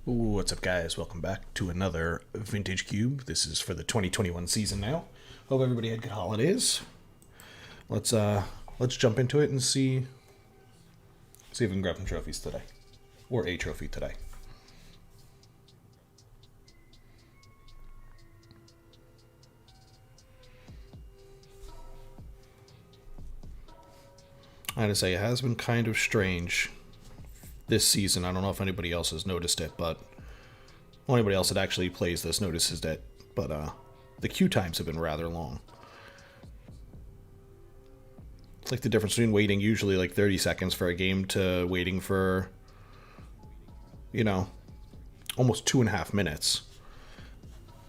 What's up, guys? Welcome back to another Vintage Cube. This is for the 2021 season now. Hope everybody had good holidays. Let's jump into it and see if we can grab some trophies today, or a trophy today. I gotta say, it has been kind of strange this season. I don't know if anybody else has noticed it, but anybody else that actually plays this notices it. But the queue times have been rather long. It's like the difference between waiting usually like 30 seconds for a game to waiting for, almost 2.5 minutes.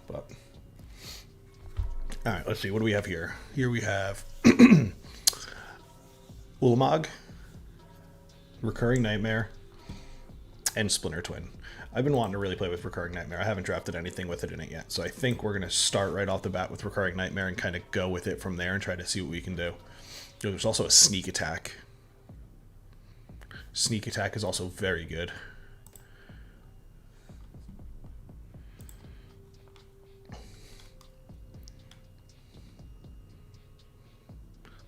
But all right, let's see. What do we have here? Here we have Ulamog, Recurring Nightmare, and Splinter Twin. I've been wanting to really play with Recurring Nightmare. I haven't drafted anything with it in it yet, so I think we're going to start right off the bat with Recurring Nightmare and kind of go with it from there and try to see what we can do. There's also a Sneak Attack. Sneak Attack is also very good.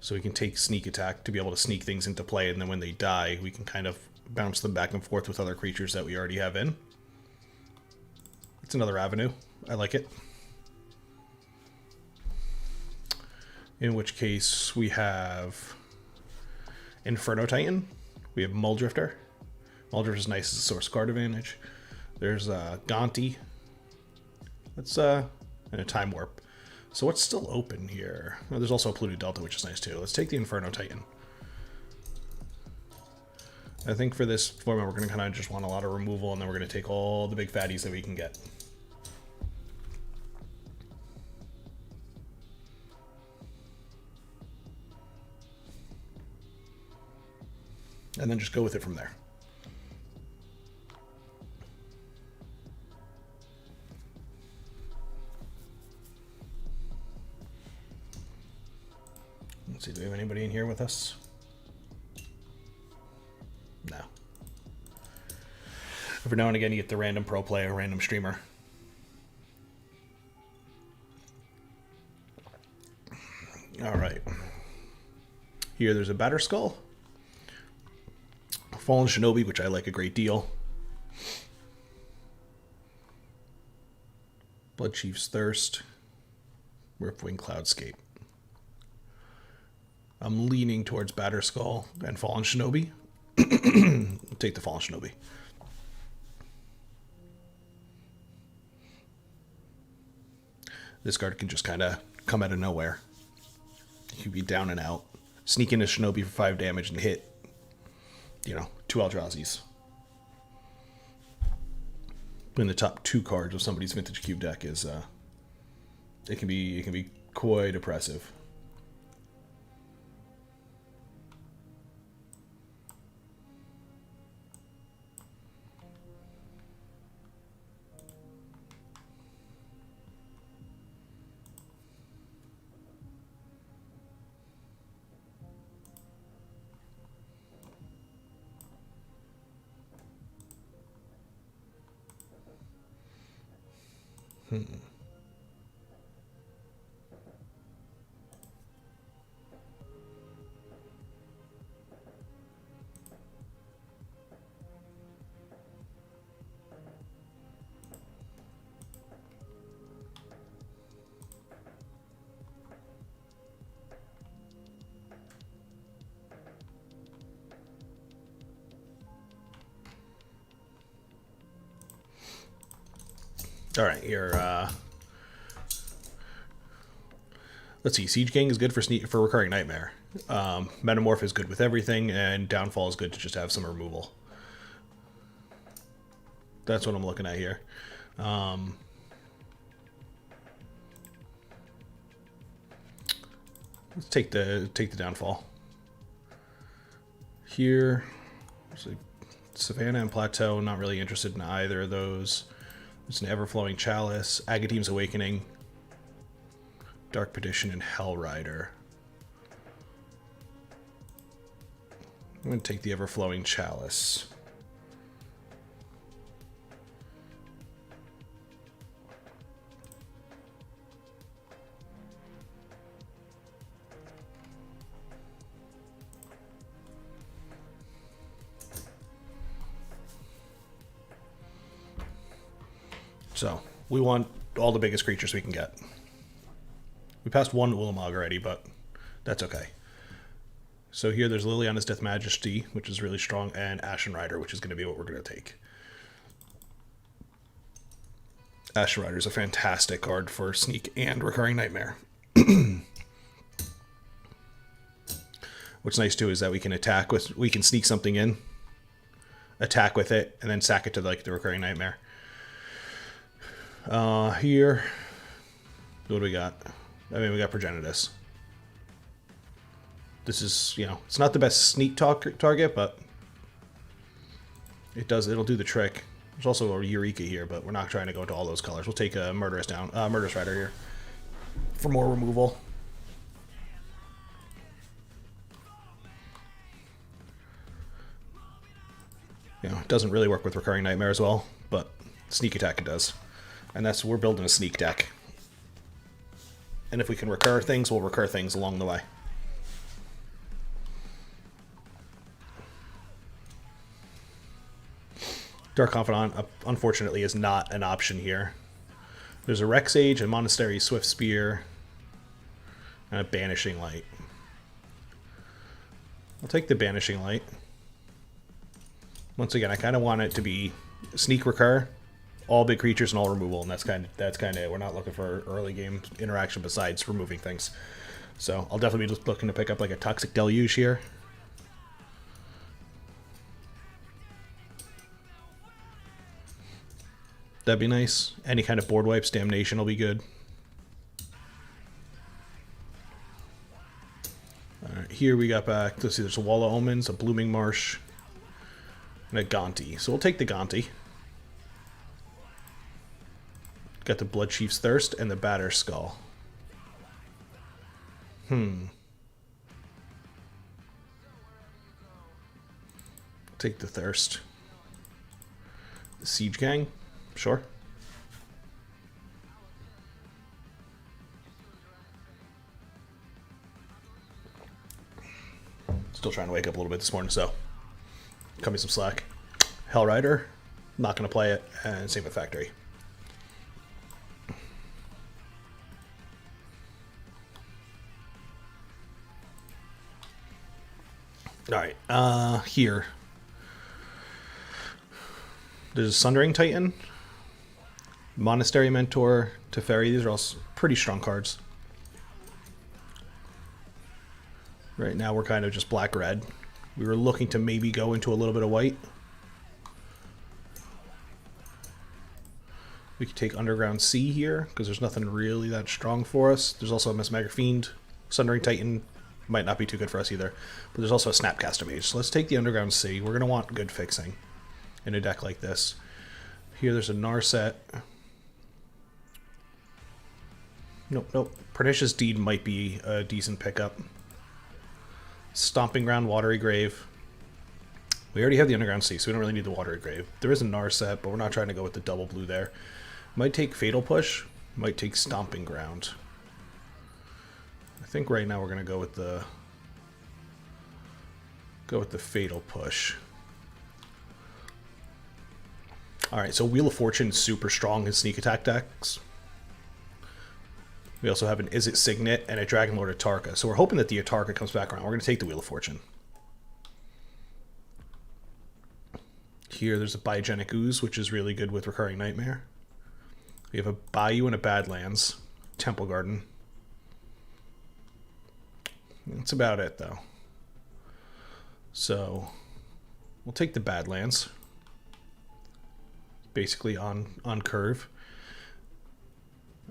So we can take Sneak Attack to be able to sneak things into play, and then when they die, we can kind of bounce them back and forth with other creatures that we already have in. It's another avenue. I like it. In which case, we have Inferno Titan. We have Muldrifter. Muldrifter is nice as a source card advantage. There's Gonti. That's and a Time Warp. So what's still open here? Oh, there's also a Pluto Delta, which is nice too. Let's take the Inferno Titan. I think for this format, we're going to kind of just want a lot of removal, and then we're going to take all the big fatties that we can get. And then just go with it from there. Let's see, do we have anybody in here with us? No. Every now and again, you get the random pro player, random streamer. All right. Here, there's a Batterskull. Fallen Shinobi, which I like a great deal. Bloodchief's Thirst. Riftwing Cloudscape. I'm leaning towards Batterskull and Fallen Shinobi. Take the Fallen Shinobi. This card can just kind of come out of nowhere. You can be down and out. Sneak into Shinobi for 5 damage and hit, 2 Eldrazi's. In the top 2 cards of somebody's Vintage Cube deck is, it can be quite oppressive. All right, here. Let's see. Siege Gang is good for Recurring Nightmare. Metamorph is good with everything, and Downfall is good to just have some removal. That's what I'm looking at here. Let's take the Downfall. Here, Savannah and Plateau. Not really interested in either of those. It's an Everflowing Chalice, Agateem's Awakening, Dark Petition, and Hellrider. I'm going to take the Everflowing Chalice. So we want all the biggest creatures we can get. We passed one Ulamog already, but that's okay. So here there's Liliana's Death Majesty, which is really strong, and Ashen Rider, which is going to be what we're going to take. Ashen Rider is a fantastic card for Sneak and Recurring Nightmare. What's nice too is that we can attack with, we can sneak something in, attack with it, and then sack it to like the Recurring Nightmare. Here, what do we got? I mean, we got Progenitus. This is, you know, it's not the best sneak target, but it'll do the trick. There's also a Eureka here, but we're not trying to go into all those colors. We'll take a Murderous Rider here for more removal. You know, it doesn't really work with Recurring Nightmare as well, but sneak attack it does. And we're building a sneak deck. And if we can recur things, we'll recur things along the way. Dark Confidant, unfortunately, is not an option here. There's a Rexage, a Monastery Swift Spear, and a Banishing Light. I'll take the Banishing Light. Once again, I kind of want it to be sneak recur, all big creatures and all removal, and that's kind of it. We're not looking for early game interaction besides removing things. So I'll definitely be looking to pick up like a Toxic Deluge here. That'd be nice. Any kind of board wipes, Damnation will be good. Alright, here we got back. Let's see, there's a Wall of Omens, a Blooming Marsh, and a Gonti. So we'll take the Gonti. Got the Bloodchief's Thirst and the Batter Skull. Take the Thirst. The Siege Gang. Sure. Still trying to wake up a little bit this morning, so cut me some slack. Hell Rider, not going to play it, and same with Factory. Alright, here. There's Sundering Titan, Monastery Mentor, Teferi. These are all pretty strong cards. Right now we're kind of just black-red. We were looking to maybe go into a little bit of white. We could take Underground Sea here, because there's nothing really that strong for us. There's also a Mesmeric Fiend. Sundering Titan might not be too good for us either. But there's also a Snapcaster Mage. So let's take the Underground Sea. We're going to want good fixing in a deck like this. Here there's a Narset. Nope. Pernicious Deed might be a decent pickup. Stomping Ground, Watery Grave. We already have the Underground Sea, so we don't really need the Watery Grave. There is a Narset, but we're not trying to go with the double blue there. Might take Fatal Push. Might take Stomping Ground. I think right now we're going to go with the Fatal Push. Alright, so Wheel of Fortune is super strong in sneak attack decks. We also have an Izzet Signet and a Dragonlord Atarka. So we're hoping that the Atarka comes back around. We're going to take the Wheel of Fortune. Here there's a Biogenic Ooze, which is really good with Recurring Nightmare. We have a Bayou and a Badlands. Temple Garden. That's about it, though. So we'll take the Badlands. Basically on curve.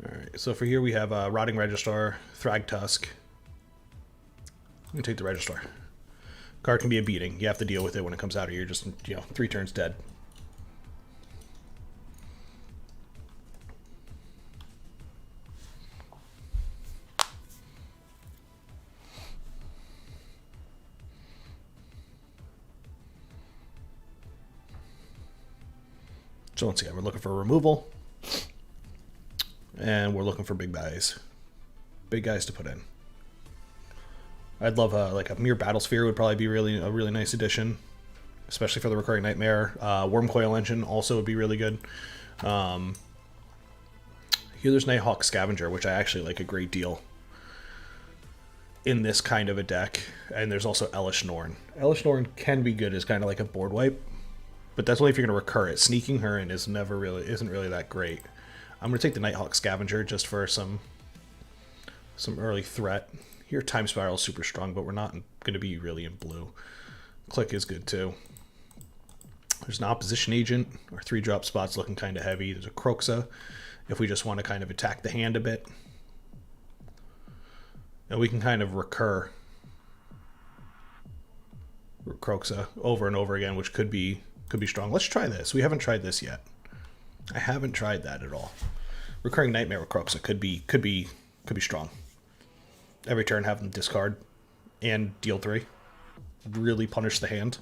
Alright, so for here we have Rotting Registrar, Thragtusk. I'm going to take the Registrar. Card can be a beating. You have to deal with it when it comes out, or you're just, 3 turns dead. So once again, we're looking for removal. And we're looking for big guys. Big guys to put in. I'd love like a Mere Battlesphere would probably be a really nice addition. Especially for the Recurring Nightmare. Wormcoil Engine also would be really good. Here there's Nighthawk Scavenger, which I actually like a great deal in this kind of a deck. And there's also Elesh Norn. Elesh Norn can be good as kind of like a board wipe, but that's only if you're going to recur it. Sneaking her in isn't really that great. I'm going to take the Nighthawk Scavenger just for some early threat. Here Time Spiral is super strong, but we're not going to be really in blue. Click is good too. There's an Opposition Agent. Our 3-drop spot's looking kind of heavy. There's a Kroxa if we just want to kind of attack the hand a bit. And we can kind of recur Kroxa over and over again, which could be strong. Let's try this. We haven't tried this yet. I haven't tried that at all. Recurring Nightmare with Kroxa could be strong. Every turn have them discard and deal 3. Really punish the hand.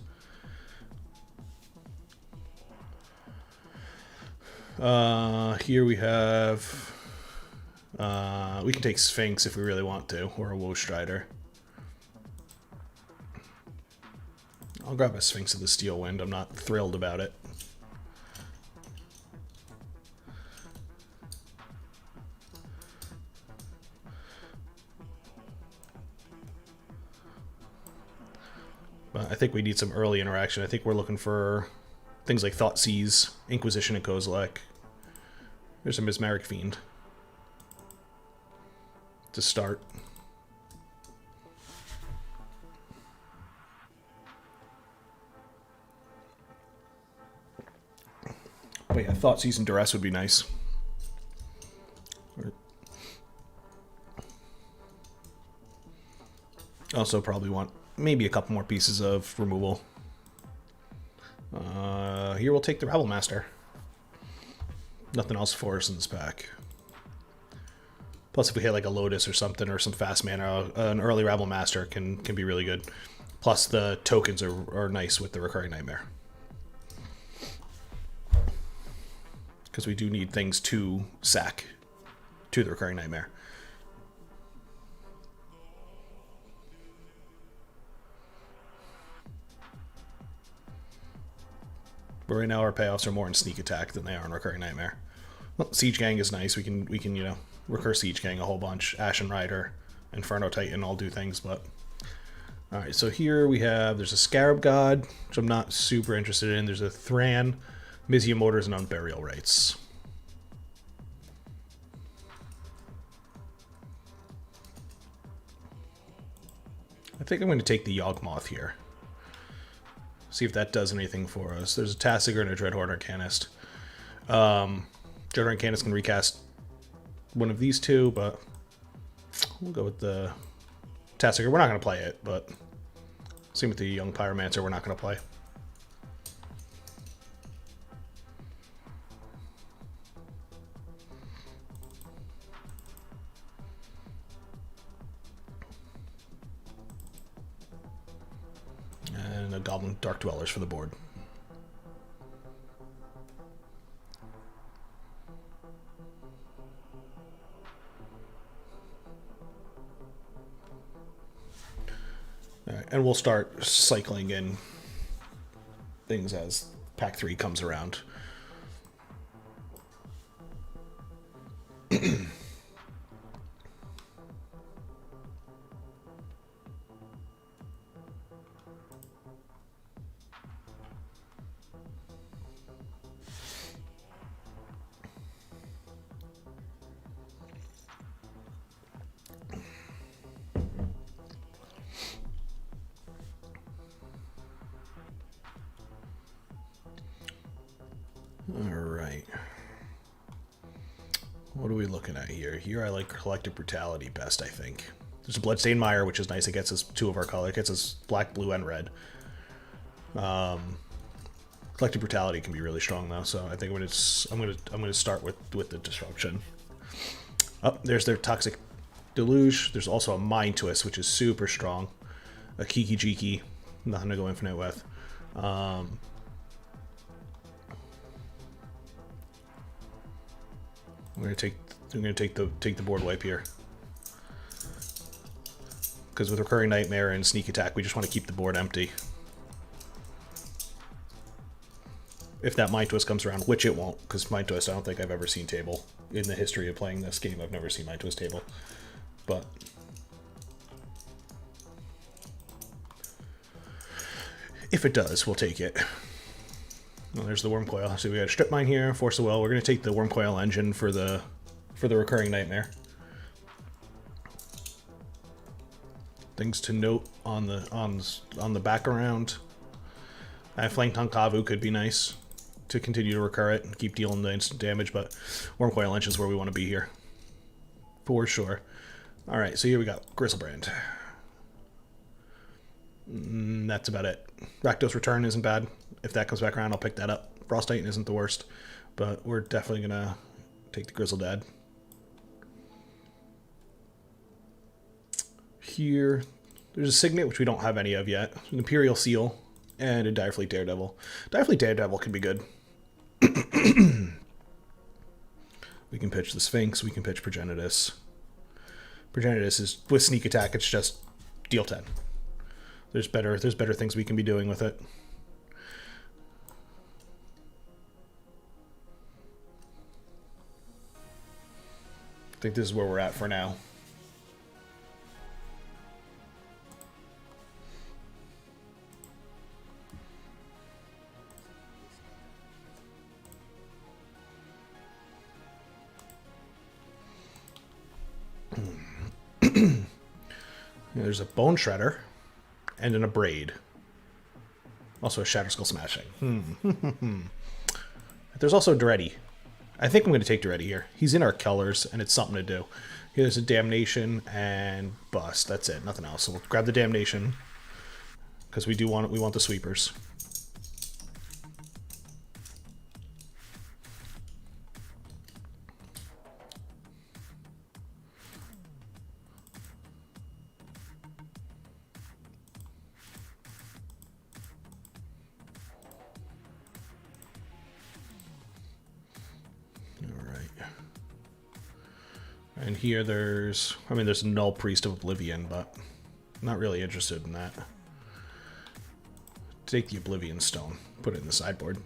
Here we have we can take Sphinx if we really want to, or a Woe Strider. I'll grab a Sphinx of the Steel Wind. I'm not thrilled about it. But I think we need some early interaction. I think we're looking for things like Thoughtseize, Inquisition, and Kozilek. There's a Mesmeric Fiend to start. But yeah, Thoughtseize and Duress would be nice. Also probably want maybe a couple more pieces of removal. Here we'll take the Rabble Master. Nothing else for us in this pack. Plus, if we hit like a Lotus or something, or some fast mana, an early Rabble Master can be really good. Plus, the tokens are nice with the Recurring Nightmare. Because we do need things to sack to the Recurring Nightmare. But right now our payoffs are more in Sneak Attack than they are in Recurring Nightmare. Well, Siege Gang is nice. We can you know, recur Siege Gang a whole bunch. Ashen Rider, Inferno Titan all do things, but alright, so here we have, there's a Scarab God, which I'm not super interested in. There's a Thran, Mizia Mortars, and Unburial Rites. I think I'm going to take the Yawgmoth here. See if that does anything for us. There's a Tasigur and a Dreadhorde Arcanist. Dreadhorde Arcanist can recast one of these two, but we'll go with the Tasigur. We're not going to play it, but same with the Young Pyromancer, we're not going to play. And a Goblin Dark Dwellers for the board. Alright, and we'll start cycling in things as pack 3 comes around. Alright. What are we looking at here? Here I like Collective Brutality best, I think. There's a Bloodstained Mire, which is nice. It gets us 2 of our color. It gets us black, blue, and red. Collective Brutality can be really strong though, so I think I'm gonna start with the Disruption. Oh, there's their Toxic Deluge. There's also a Mind Twist, which is super strong. A Kiki Jiki, nothing to go infinite with. I'm gonna take the board wipe here, because with Recurring Nightmare and Sneak Attack, we just want to keep the board empty. If that Mind Twist comes around, which it won't, because Mind Twist I don't think I've ever seen table in the history of playing this game, I've never seen Mind Twist table. But if it does, we'll take it. Well, there's the Wurmcoil. So we got a Strip Mine here, Force of Will. We're going to take the Wurmcoil Engine for the Recurring Nightmare. Things to note on the background. Flame Tongue Kavu could be nice to continue to recur it and keep dealing the instant damage, but Wurmcoil Engine is where we want to be here. For sure. Alright, so here we got Griselbrand. That's about it. Rakdos Return isn't bad. If that comes back around, I'll pick that up. Frost Titan isn't the worst, but we're definitely going to take the Griseldad. Here, there's a Signet, which we don't have any of yet. An Imperial Seal, and a Direfleet Daredevil. Direfleet Daredevil could be good. We can pitch the Sphinx, we can pitch Progenitus. Progenitus is, with Sneak Attack, it's just deal 10. There's better things we can be doing with it. I think this is where we're at for now. There's a Bone Shredder and an Abrade. Also a Shatterskull Smashing. There's also Daretti. I think I'm going to take Daretti here. He's in our colors, and it's something to do. Here's a Damnation and Bust. That's it. Nothing else. So we'll grab the Damnation because we want the sweepers. And here there's a Null Priest of Oblivion, but I'm not really interested in that. Take the Oblivion Stone, put it in the sideboard.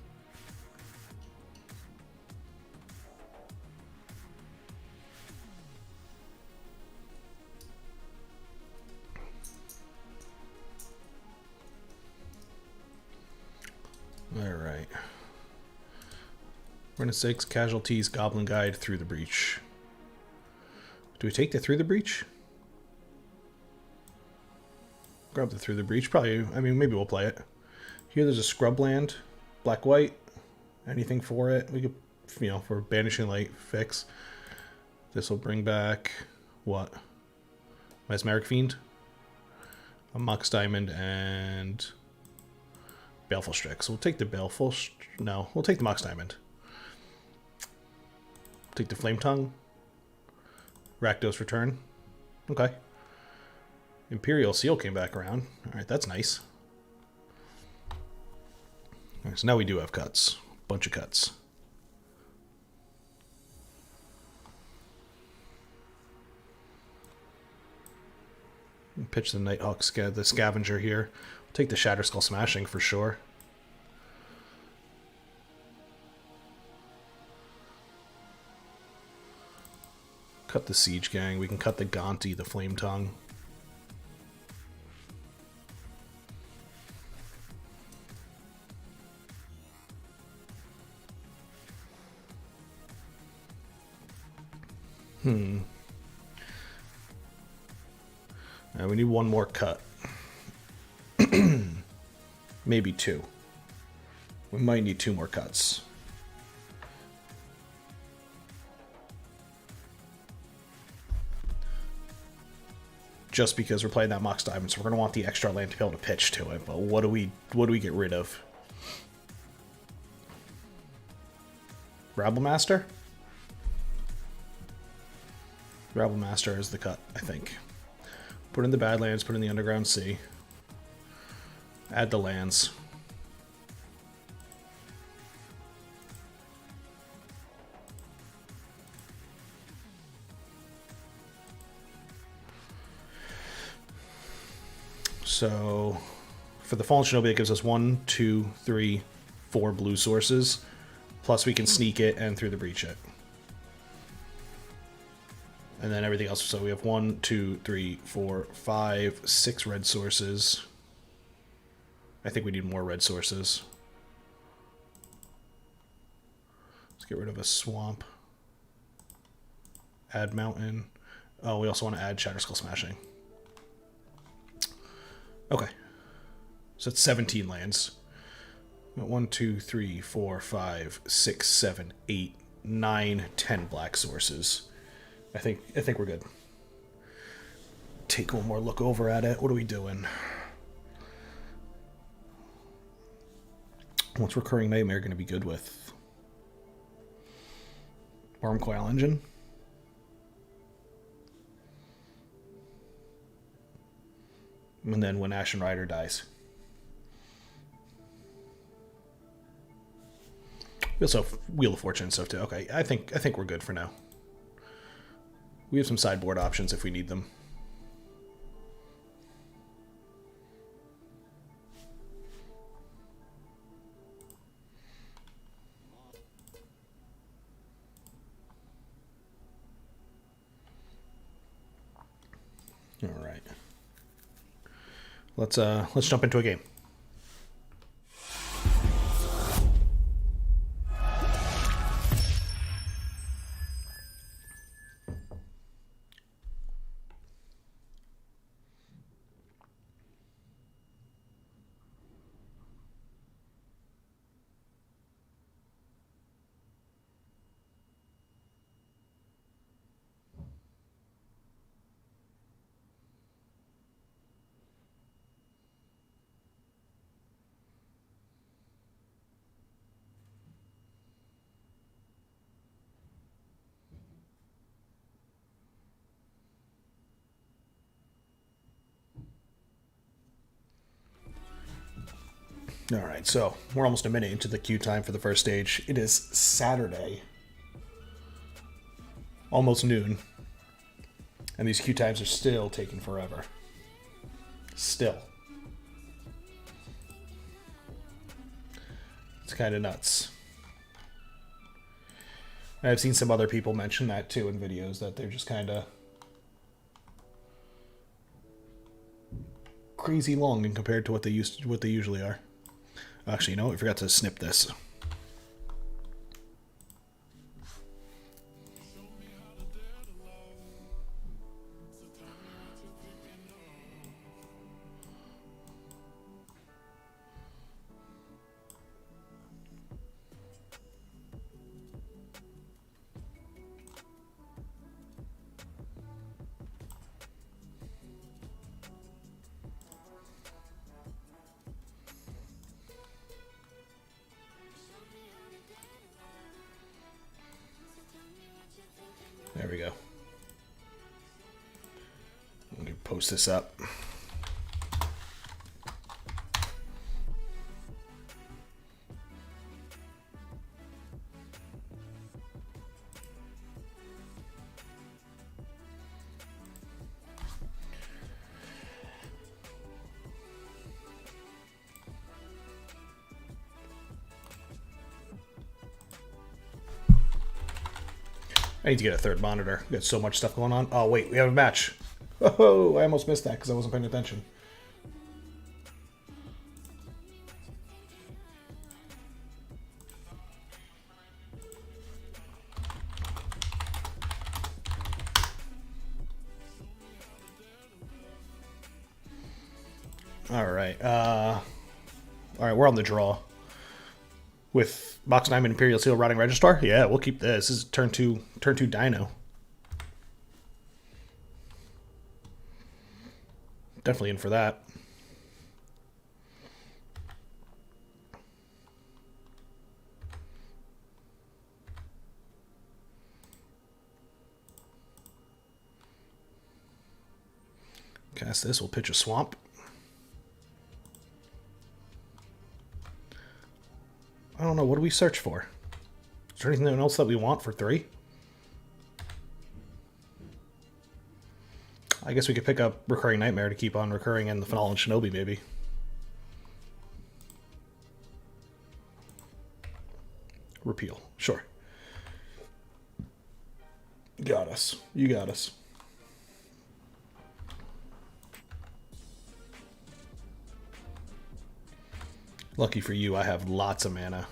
Alright. We're in 6 casualties, Goblin Guide, Through the Breach. Do we take the Through the Breach? Grab the Through the Breach. Probably, maybe we'll play it. Here there's a Scrubland. Black-white. Anything for it. We could, for Banishing Light fix. This will bring back, what? Mesmeric Fiend. A Mox Diamond and Baleful Strix. So we'll take the Baleful... No, we'll take the Mox Diamond. Take the Flame Tongue. Rakdos Return. Okay. Imperial Seal came back around. Alright, that's nice. Alright, so now we do have cuts. Bunch of cuts. Pitch the Nighthawk, the Scavenger here. We'll take the Shatterskull Smashing for sure. Cut the Siege Gang. We can cut the Gonti, the Flame Tongue. We need one more cut. Maybe 2. We might need 2 more cuts. Just because we're playing that Mox Diamond, so we're going to want the extra land to be able to pitch to it. But what do we get rid of? Rabblemaster? Rabblemaster is the cut, I think. Put in the Badlands, put in the Underground Sea. Add the lands. So, for the Fallen Shinobi, it gives us 1, 2, 3, 4 blue sources. Plus we can sneak it and Through the Breach it. And then everything else. So we have 1, 2, 3, 4, 5, 6 red sources. I think we need more red sources. Let's get rid of a swamp. Add mountain. Oh, we also want to add Shatterskull Smashing. Okay. So it's 17 lands. 1, 2, 3, 4, 5, 6, 7, 8, 9, 10 black sources. I think we're good. Take one more look over at it. What are we doing? What's Recurring Nightmare going to be good with? Wurmcoil Engine? And then when Ashen Rider dies. We also have Wheel of Fortune and stuff too. Okay, I think we're good for now. We have some sideboard options if we need them. All right. Let's jump into a game. All right, so we're almost a minute into the queue time for the first stage. It is Saturday, almost noon, and these queue times are still taking forever. Still. It's kind of nuts. I've seen some other people mention that too in videos, that they're just kind of crazy long in compared to what they usually are. Actually, you know what? We forgot to snip this. There we go. I'm going to post this up. I need to get a third monitor. We've got so much stuff going on. Oh, wait, we have a match. Oh, I almost missed that because I wasn't paying attention. All right, we're on the draw. With Mox Diamond, Imperial Seal, Rotting Registrar? Yeah, we'll keep this. This is turn two Dino. Definitely in for that. Cast this, we'll pitch a Swamp. I don't know, what do we search for? Is there anything else that we want for 3? I guess we could pick up Recurring Nightmare to keep on recurring in the Fallen Shinobi, maybe. Repeal, sure. Got us. You got us. Lucky for you, I have lots of mana.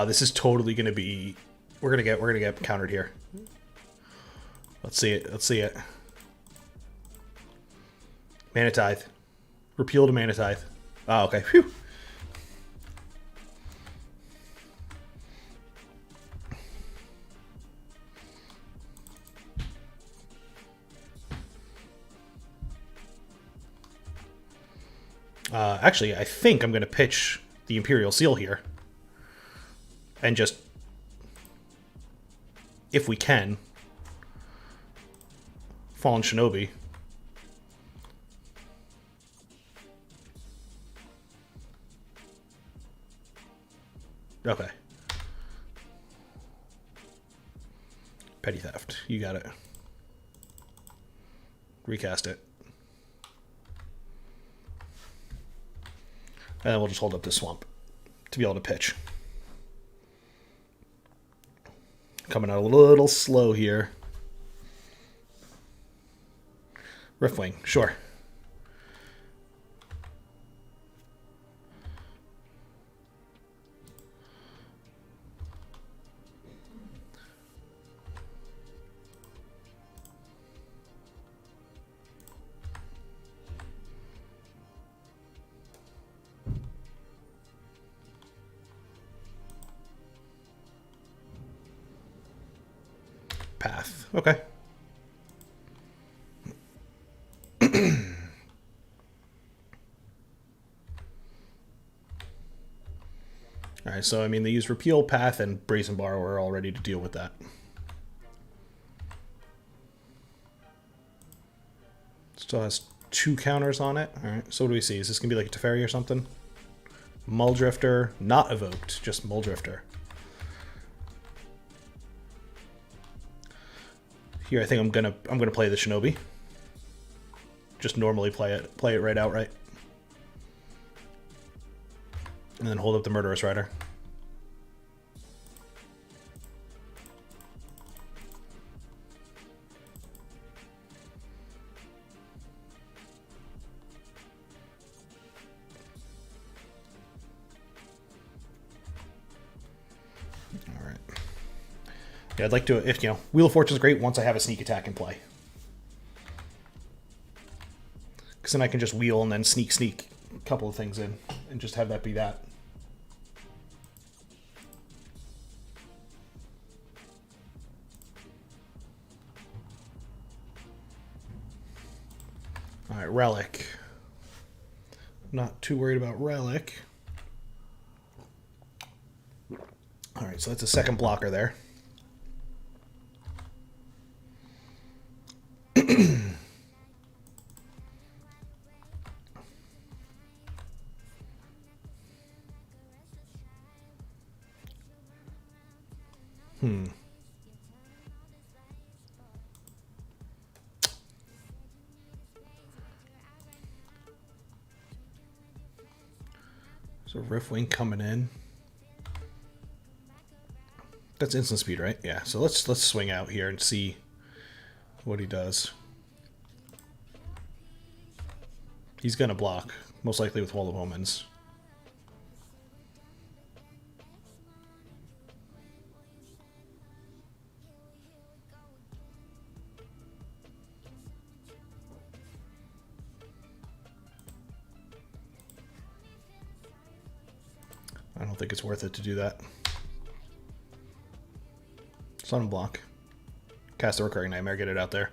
This is totally gonna be. We're gonna get countered here. Let's see it. Let's see it. Mana Tithe. Repeal to Mana Tithe. Oh, okay. Phew. Actually, I think I'm going to pitch the Imperial Seal here. And just, if we can, Fallen Shinobi. Okay. Petty Theft. You got it. Recast it. And then we'll just hold up this swamp to be able to pitch. Coming out a little slow here. Riftwing, sure. Path. Okay. Alright, so I mean, they use Repeal, Path, and Brazen Borrower all ready to deal with that. Still has 2 counters on it. Alright, so what do we see? Is this going to be like a Teferi or something? Muldrifter, not evoked, just Muldrifter. Here, I think I'm gonna play the Shinobi. Just normally play it right outright, and then hold up the Murderous Rider. All right. Yeah, I'd like to, if Wheel of Fortune is great once I have a sneak attack in play. Because then I can just wheel and then sneak a couple of things in and just have that be that. Alright, Relic. Not too worried about Relic. Alright, so that's a second blocker there. So Riftwing coming in. That's instant speed, right? Yeah. So let's swing out here and see what he does. He's gonna block, most likely with Wall of Omens. I don't think it's worth it to do that. Sun block. Cast the Recurring Nightmare, get it out there.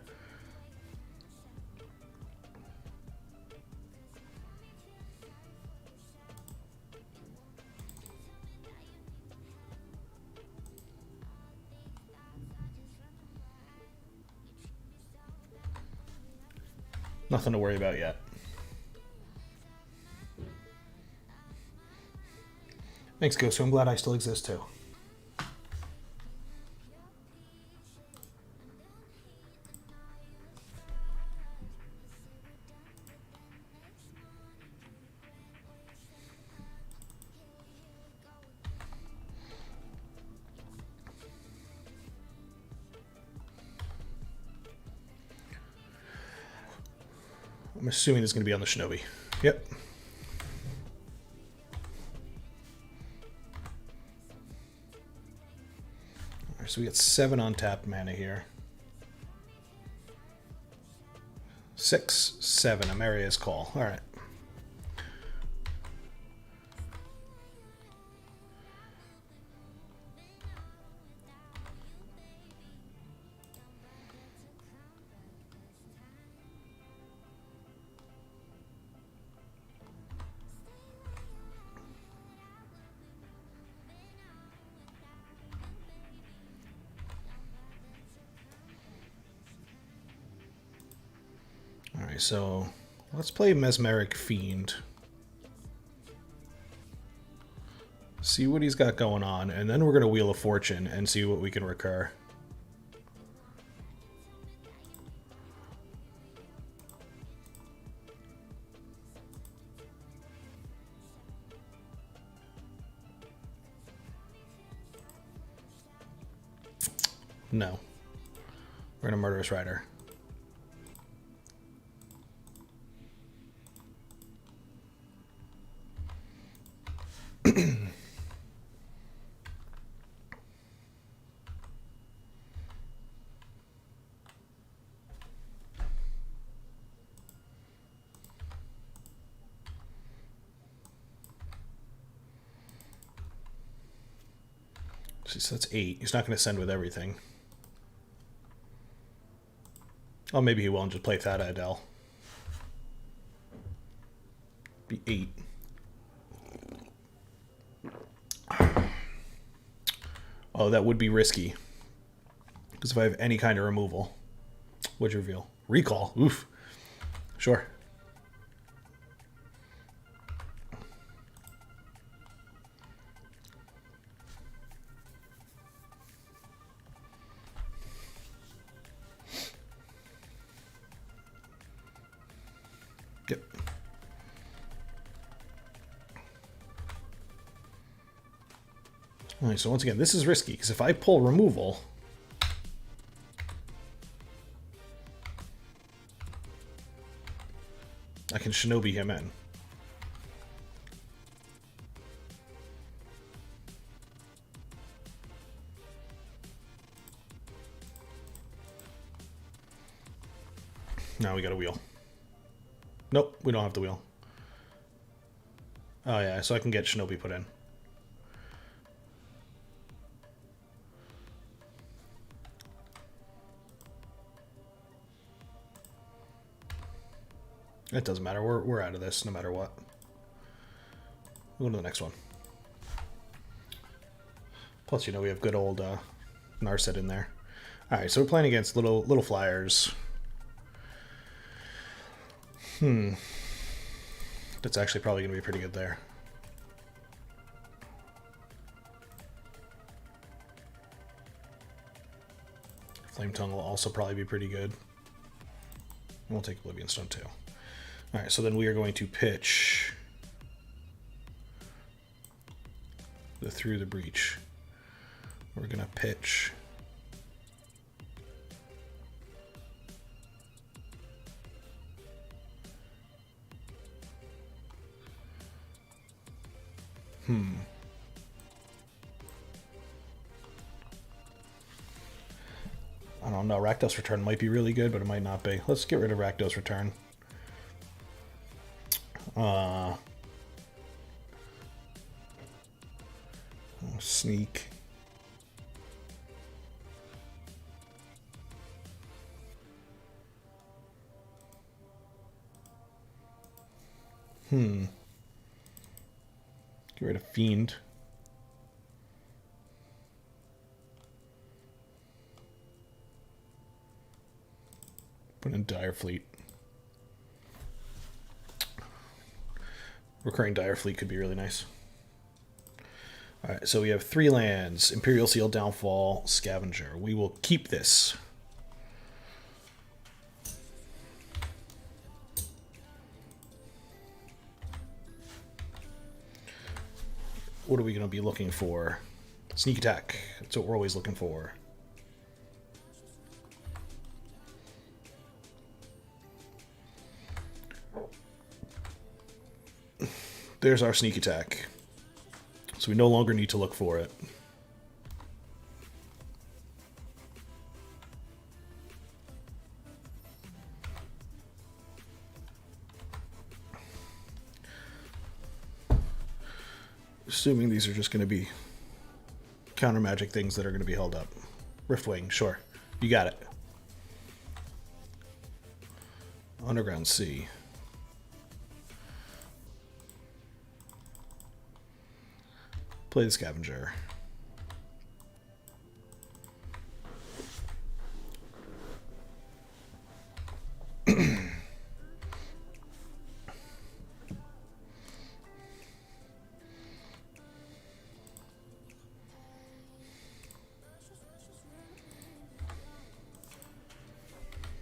Nothing to worry about yet. Thanks, Ghost. I'm glad I still exist too. I'm assuming it's going to be on the Shinobi. Yep. Alright, so we got 7 untapped mana here. 6, 7, Amaria's Call. Alright. Alright, so let's play Mesmeric Fiend. See what he's got going on, and then we're going to Wheel of Fortune and see what we can recur. No. We're going to Murderous Rider. So that's 8. He's not going to send with everything. Oh, maybe he will and just play Thada Adele. Be 8. Oh, that would be risky. Because if I have any kind of removal. What'd you reveal? Recall. Oof. Sure. Yep. Alright, so once again, this is risky, because if I pull removal, I can Shinobi him in. Now we got a wheel. Nope, we don't have the wheel. Oh yeah, so I can get Shinobi put in. It doesn't matter. We're out of this no matter what. We'll go to the next one. Plus, you know, we have good old Narset in there. All right, so we're playing against little flyers. That's actually probably going to be pretty good there. Flame Tongue will also probably be pretty good. We'll take Oblivion Stone too. Alright, so then we are going to pitch the Through the Breach. We're going to pitch I don't know. Rakdos Return might be really good, but it might not be. Let's get rid of Rakdos Return. Sneak. Get rid of Fiend. Put in Dire Fleet. Recurring Dire Fleet could be really nice. Alright, so we have 3 lands. Imperial Seal, Downfall, Scavenger. We will keep this. What are we going to be looking for? Sneak Attack. That's what we're always looking for. There's our sneak attack. So we no longer need to look for it. Assuming these are just going to be counter magic things that are going to be held up. Riftwing, sure. You got it. Underground Sea. Play the Scavenger.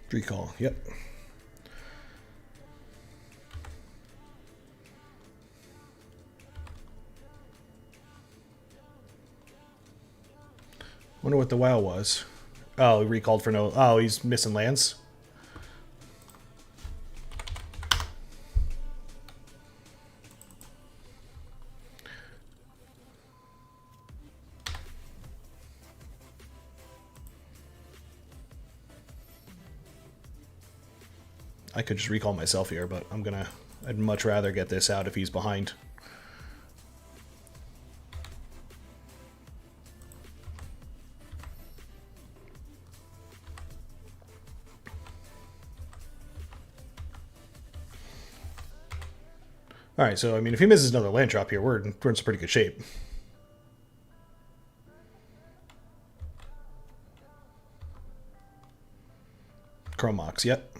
Recall, yep. Wonder what the WoW was. Oh, he recalled for no... Oh, he's missing lands? I could just recall myself here, but I'd much rather get this out if he's behind. Alright, so, I mean, if he misses another land drop here, we're in some pretty good shape. Chromox, yep.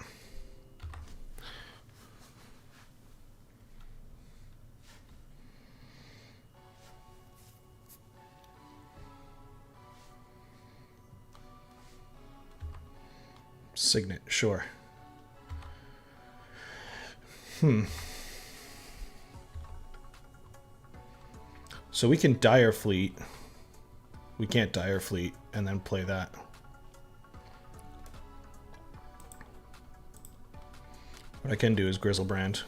Signet, sure. So we can Dire Fleet. We can't Dire Fleet and then play that. What I can do is Grizzlebrand.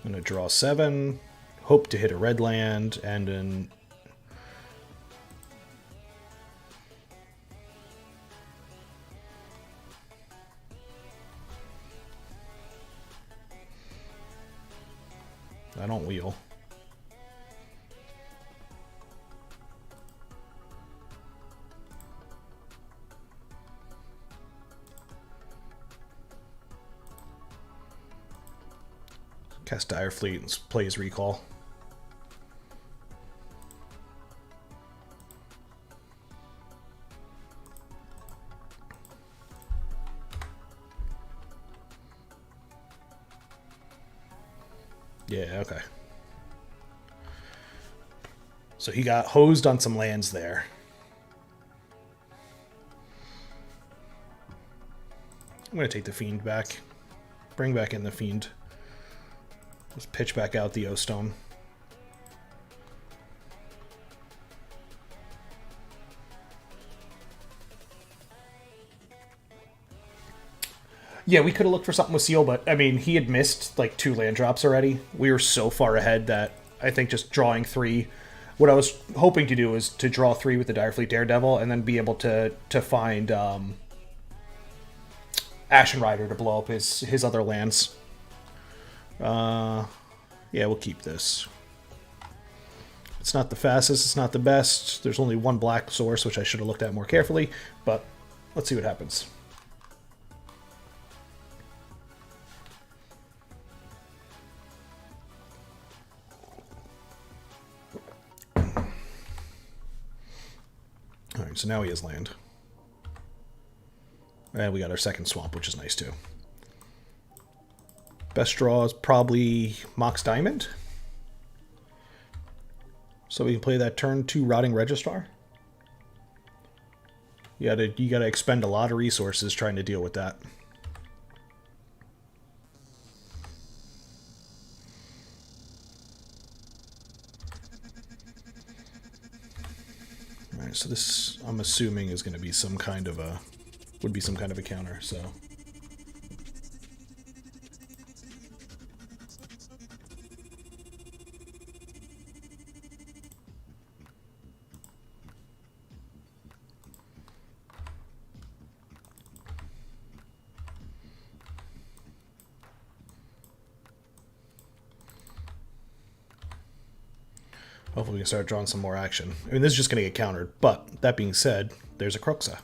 I'm going to draw 7, hope to hit a red land, and an... I don't wheel. Cast Dire Fleet and play his recall. Yeah, okay. So he got hosed on some lands there. I'm going to take the Fiend back. Bring back in the Fiend. Let's pitch back out the O-Stone. Yeah, we could have looked for something with Seal, but, I mean, he had missed, like, 2 land drops already. We were so far ahead that I think just drawing 3... What I was hoping to do was to draw 3 with the Direfleet Daredevil and then be able to find Ashen Rider to blow up his other lands. Yeah, we'll keep this. It's not the fastest, it's not the best. There's only one black source, which I should have looked at more carefully, but let's see what happens. Alright, so now he has land. And we got our second swamp, which is nice too. Best draw is probably Mox Diamond. So we can play that turn 2 Rotting Registrar. You gotta expend a lot of resources trying to deal with that. Alright, so this I'm assuming is gonna be some kind of a counter, so. Hopefully we can start drawing some more action. I mean, this is just going to get countered, but that being said, there's a Kroxa.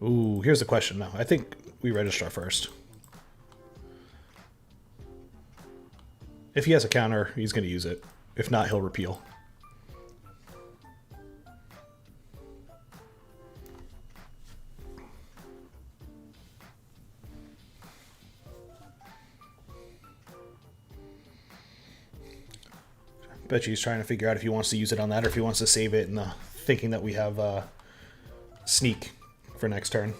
Ooh, here's the question now. I think we register first. If he has a counter, he's going to use it. If not, he'll repeal. Bet you he's trying to figure out if he wants to use it on that or if he wants to save it in the thinking that we have sneak for next turn.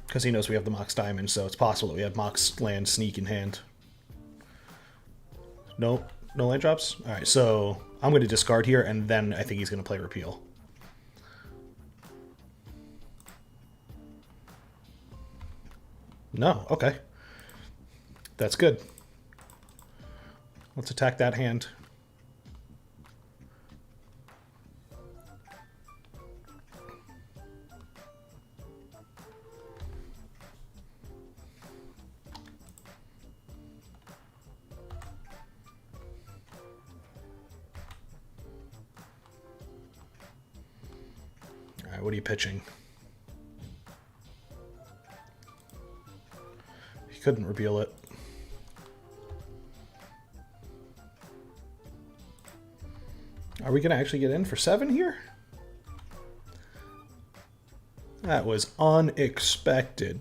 Because he knows we have the Mox Diamond, so it's possible that we have Mox land sneak in hand. No land drops? Alright, so I'm going to discard here, and then I think he's going to play repeal. No, okay. That's good. Let's attack that hand. Alright, what are you pitching? He couldn't reveal it. Are we going to actually get in for 7 here? That was unexpected.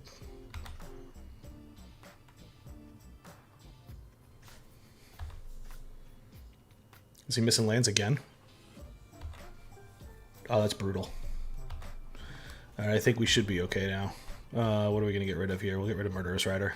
Is he missing lands again? Oh, that's brutal. Alright, I think we should be okay now. What are we going to get rid of here? We'll get rid of Murderous Rider.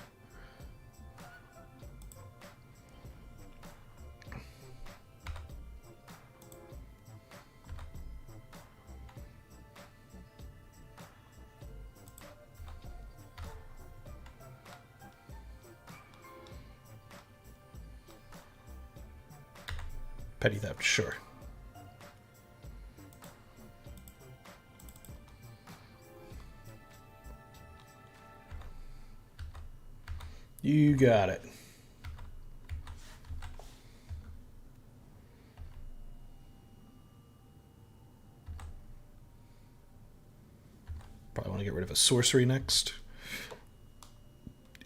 Petty theft, sure. You got it. Probably want to get rid of a sorcery next.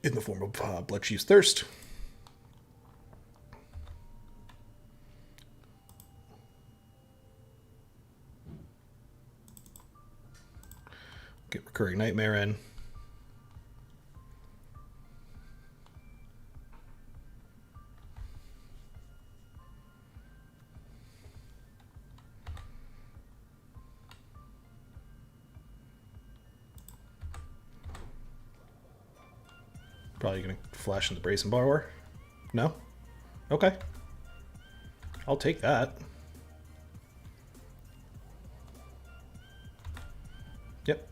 In the form of Bloodchief's Thirst. Get Recurring Nightmare in. Probably going to flash into Brazen Borrower. No? Okay. I'll take that. Yep.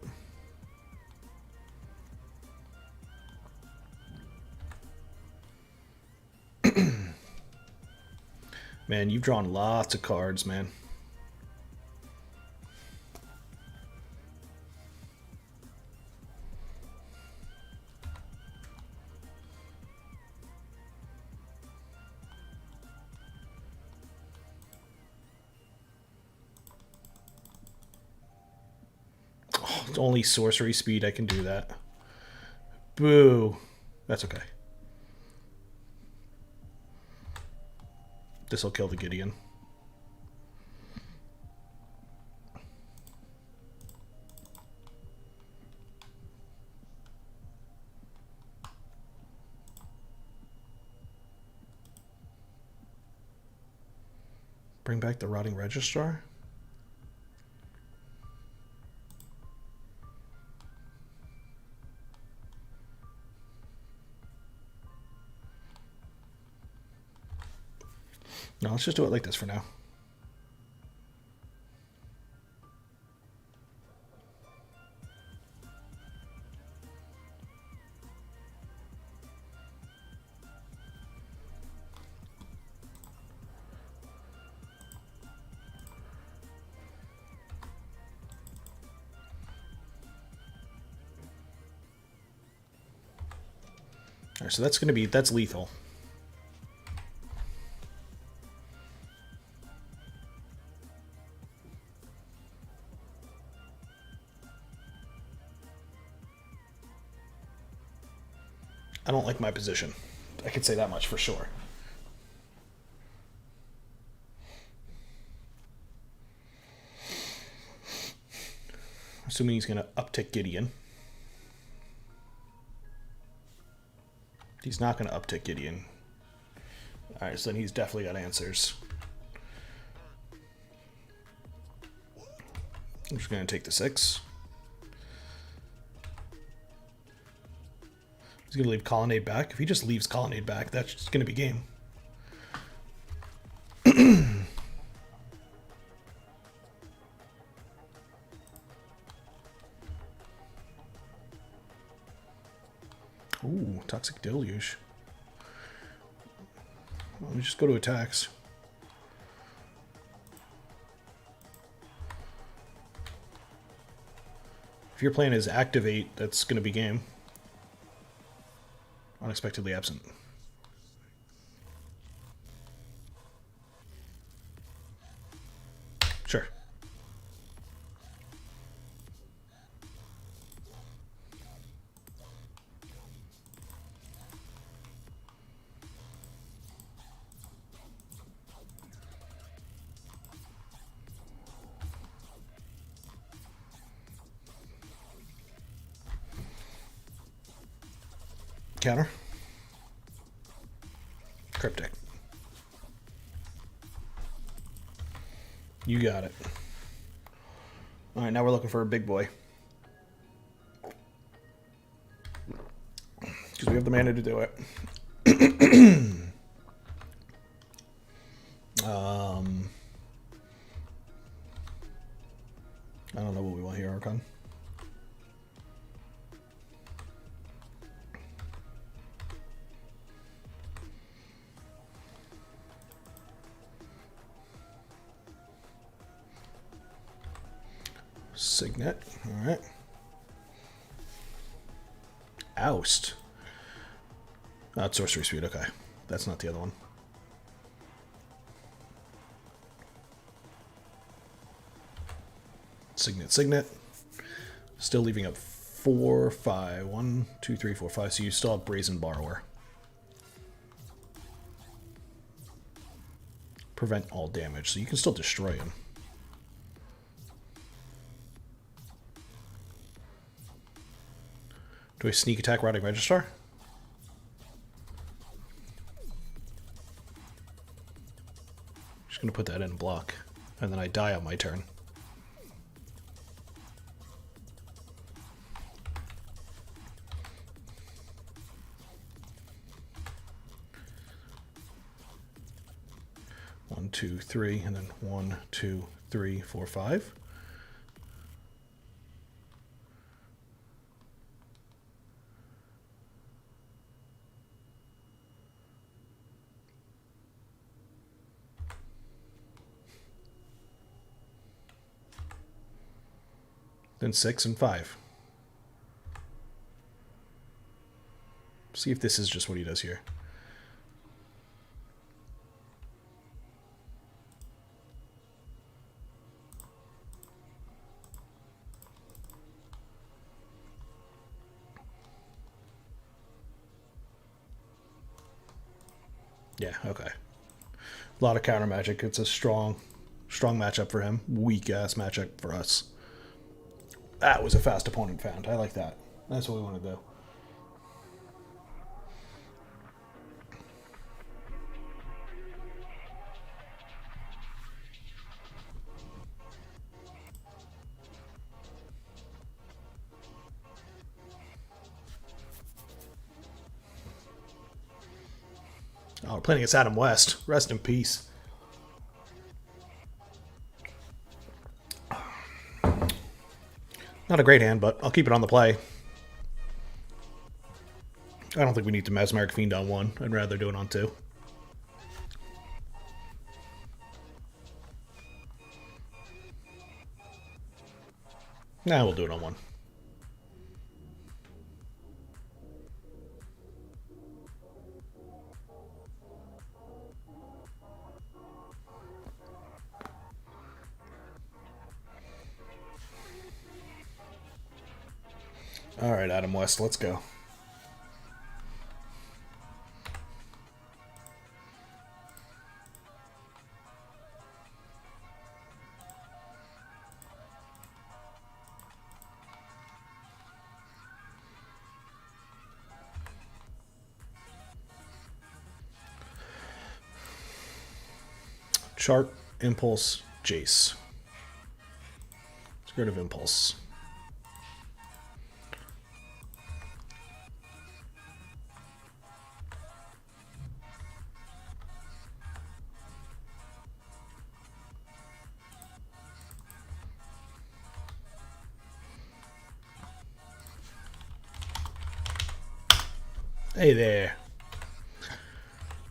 Man, you've drawn lots of cards, man. Oh, it's only sorcery speed, I can do that. Boo. That's okay. This will kill the Gideon. Bring back the Rotting Registrar. No, let's just do it like this for now. All right, so that's lethal. I don't like my position. I could say that much for sure. Assuming he's going to uptick Gideon. He's not going to uptick Gideon. Alright, so then he's definitely got answers. I'm just going to take the 6. He's going to leave Colonnade back. If he just leaves Colonnade back, that's just going to be game. Ooh, Toxic Deluge. Let me just go to attacks. If your plan is activate, that's going to be game. Unexpectedly absent. Sure. Counter. Cryptic. You got it. Alright, now we're looking for a big boy. Because we have the mana to do it. I don't know what we want here, Archon. Signet, alright. Oust. Oh, it's Sorcery Suite, okay. That's not the other one. Signet, Signet. Still leaving up 4, 5. 1, 2, 3, 4, 5. So you still have Brazen Borrower. Prevent all damage, so you can still destroy him. Do I sneak attack Rotting Registrar? Just gonna put that in block, and then I die on my turn. One, two, three, and then 1, 2, 3, 4, 5. Then 6 and 5. See if this is just what he does here. Yeah, okay. A lot of counter magic. It's a strong matchup for him. Weak ass matchup for us. That was a fast opponent found. I like that. That's what we want to do. Oh, we're playing against Adam West. Rest in peace. Not a great hand, but I'll keep it on the play. I don't think we need to Mesmeric Fiend on 1. I'd rather do it on 2. Nah, we'll do it on 1. Alright, Adam West, let's go. Chart, Impulse, Jace. Let's get rid of Impulse. Hey there.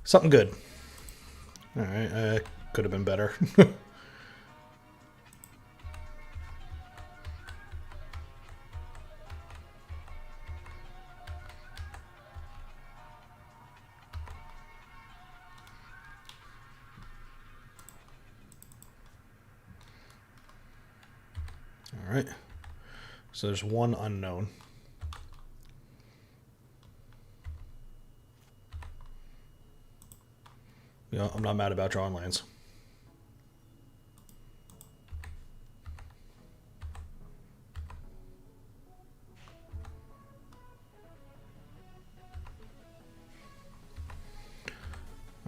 Something good. Alright, could have been better. Alright. So there's one unknown. You know, I'm not mad about drawing lands.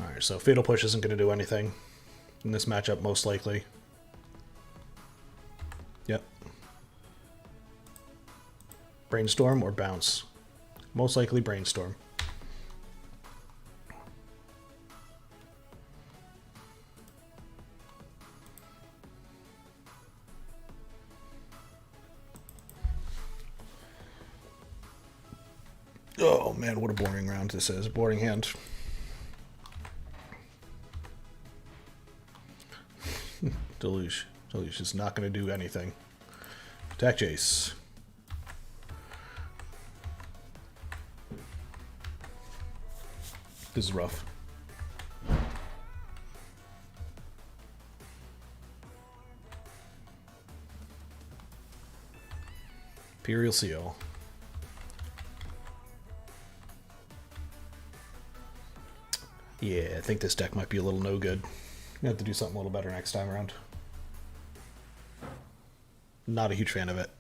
Alright, so Fatal Push isn't going to do anything in this matchup, most likely. Yep. Brainstorm or Bounce? Most likely Brainstorm. Oh man, what a boring round this is. A boring hand. Deluge. Deluge is not going to do anything. Attack Jace. This is rough. Imperial Seal. Yeah, I think this deck might be a little no good. You have to do something a little better next time around. Not a huge fan of it.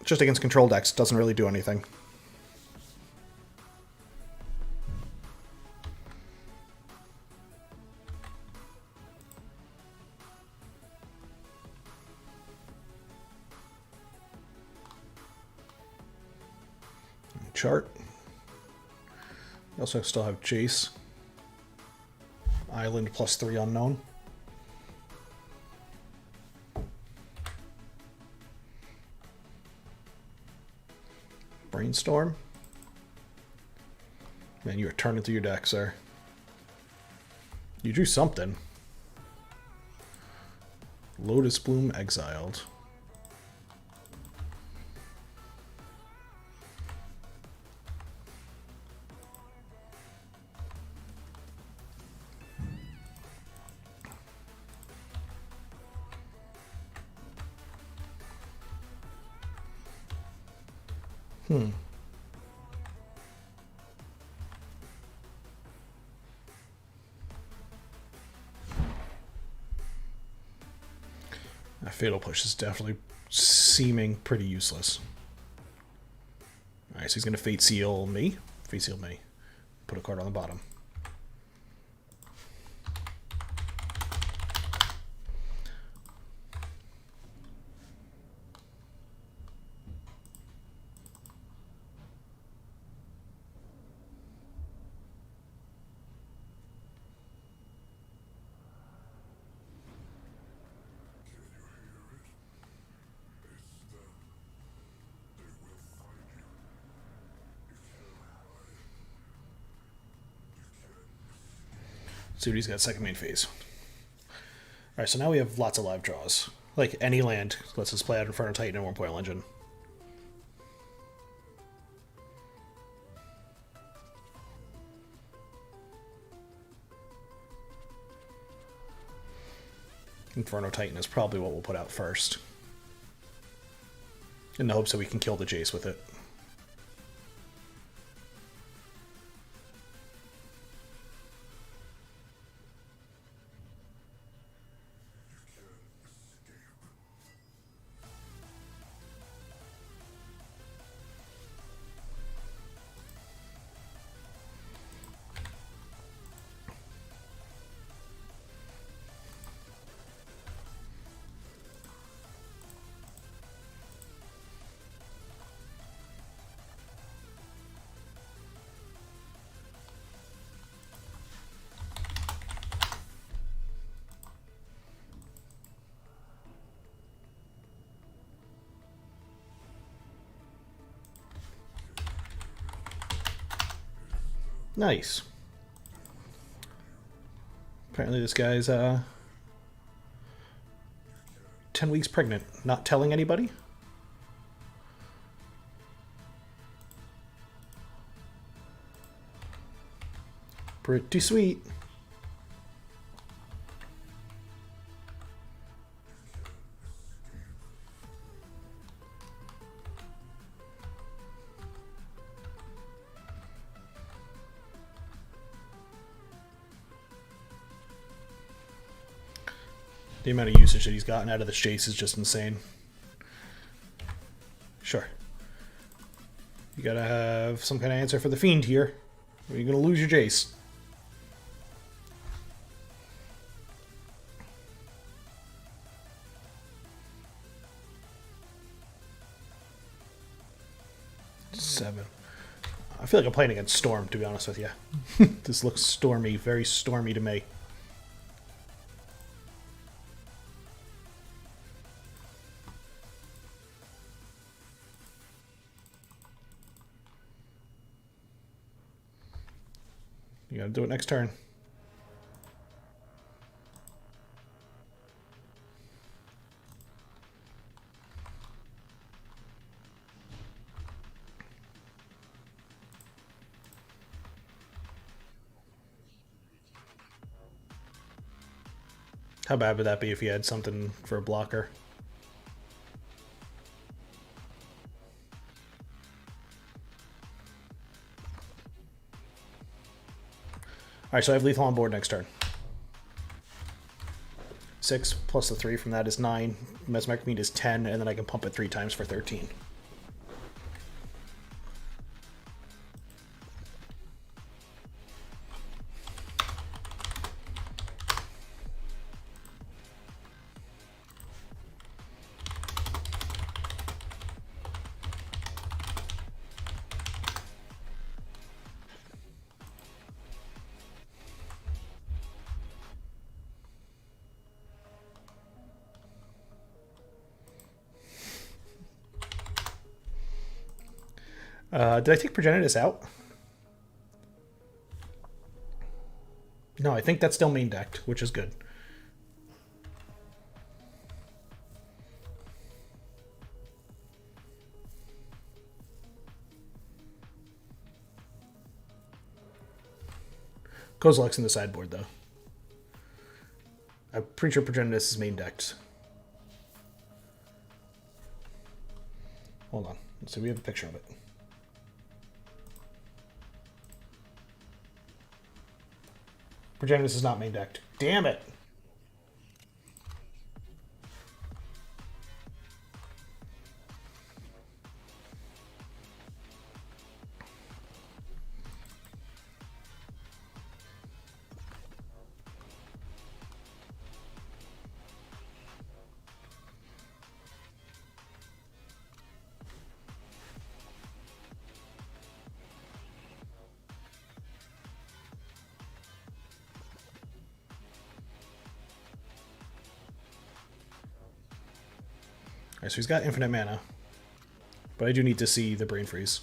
Just against control decks, doesn't really do anything. Chart. You also still have Jace. Island +3 unknown. Brainstorm. Man, you are turning through your deck, sir. You drew something. Lotus Bloom exiled. That Fatal Push is definitely seeming pretty useless. Alright, so he's going to Fate Seal me. Fate Seal me. Put a card on the bottom. See what he's got second main phase. Alright, so now we have lots of live draws. Like any land lets us play out Inferno Titan and 1 Point Legend. Inferno Titan is probably what we'll put out first. In the hopes that we can kill the Jace with it. Nice. Apparently this guy's 10 weeks pregnant. Not telling anybody? Pretty sweet. The amount of usage that he's gotten out of this Jace is just insane. Sure. You gotta have some kind of answer for the Fiend here, or you're gonna lose your Jace. Seven. I feel like I'm playing against Storm, to be honest with you. This looks stormy, very stormy to me. You gotta do it next turn. How bad would that be if you had something for a blocker? Alright, so I have lethal on board next turn. 6 plus the 3 from that is 9. Mesmeric Fiend is 10, and then I can pump it 3 times for 13. Did I take Progenitus out? No, I think that's still main decked, which is good. Kozilek's in the sideboard, though. I'm pretty sure Progenitus is main decked. Hold on. Let's see, we have a picture of it. Progenitus is not main decked. Damn it! Alright, so he's got infinite mana. But I do need to see the Brain Freeze.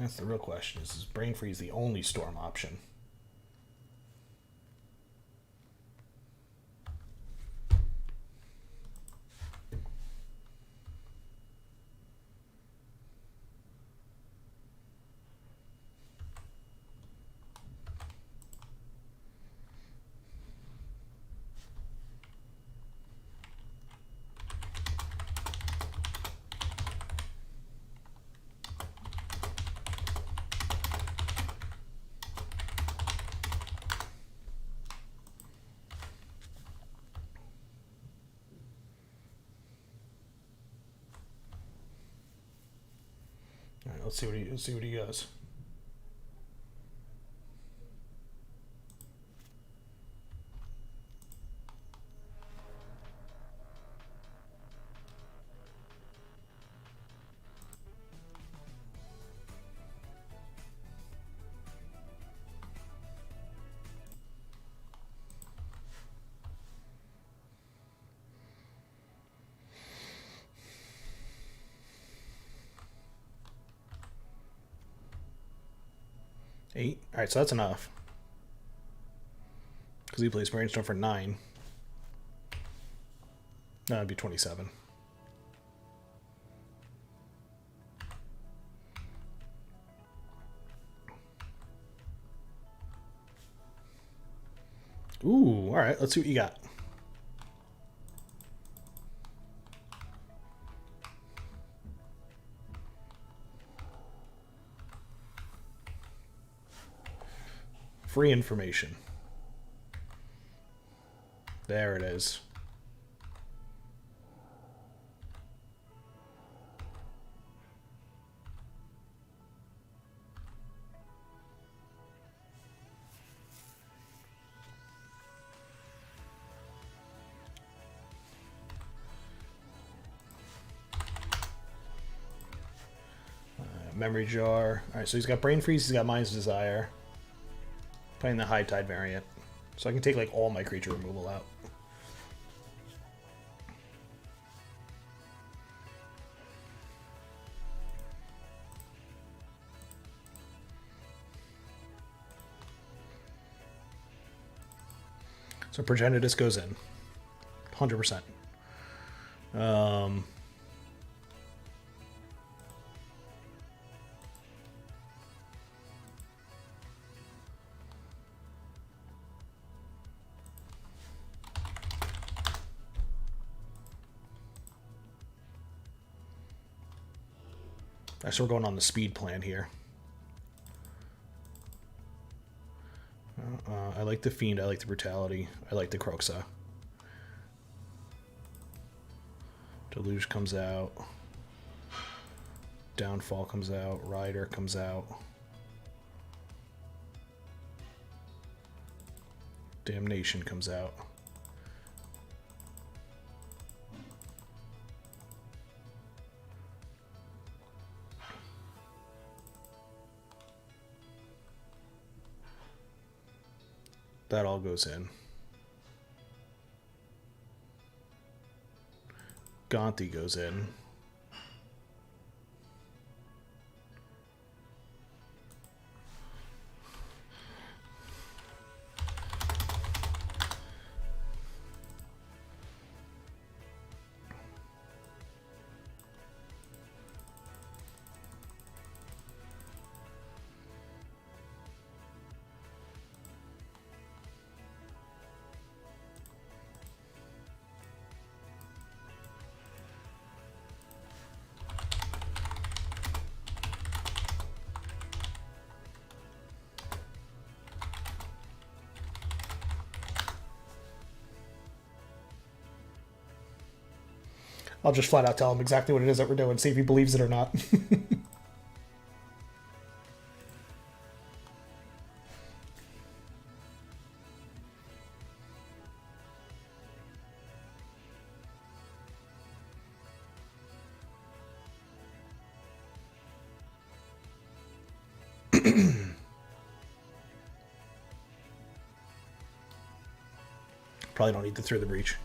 That's the real question. Is Brain Freeze the only storm option? All right, let's see what he goes. Eight. All right, so that's enough. Because he plays Brainstorm for 9. No, that'd be 27. Ooh, all right. Let's see what you got. Free information. There it is. Memory Jar. Alright, so he's got Brain Freeze, he's got Mind's Desire. Playing the High Tide variant. So I can take like all my creature removal out. So Progenitus goes in. 100%. So we're going on the speed plan here. I like the Fiend, I like the Brutality, I like the Kroxa. Deluge comes out. Downfall comes out. Rider comes out. Damnation comes out. That all goes in. Gonti goes in. I'll just flat out tell him exactly what it is that we're doing, see if he believes it or not. Probably don't need to throw the breach.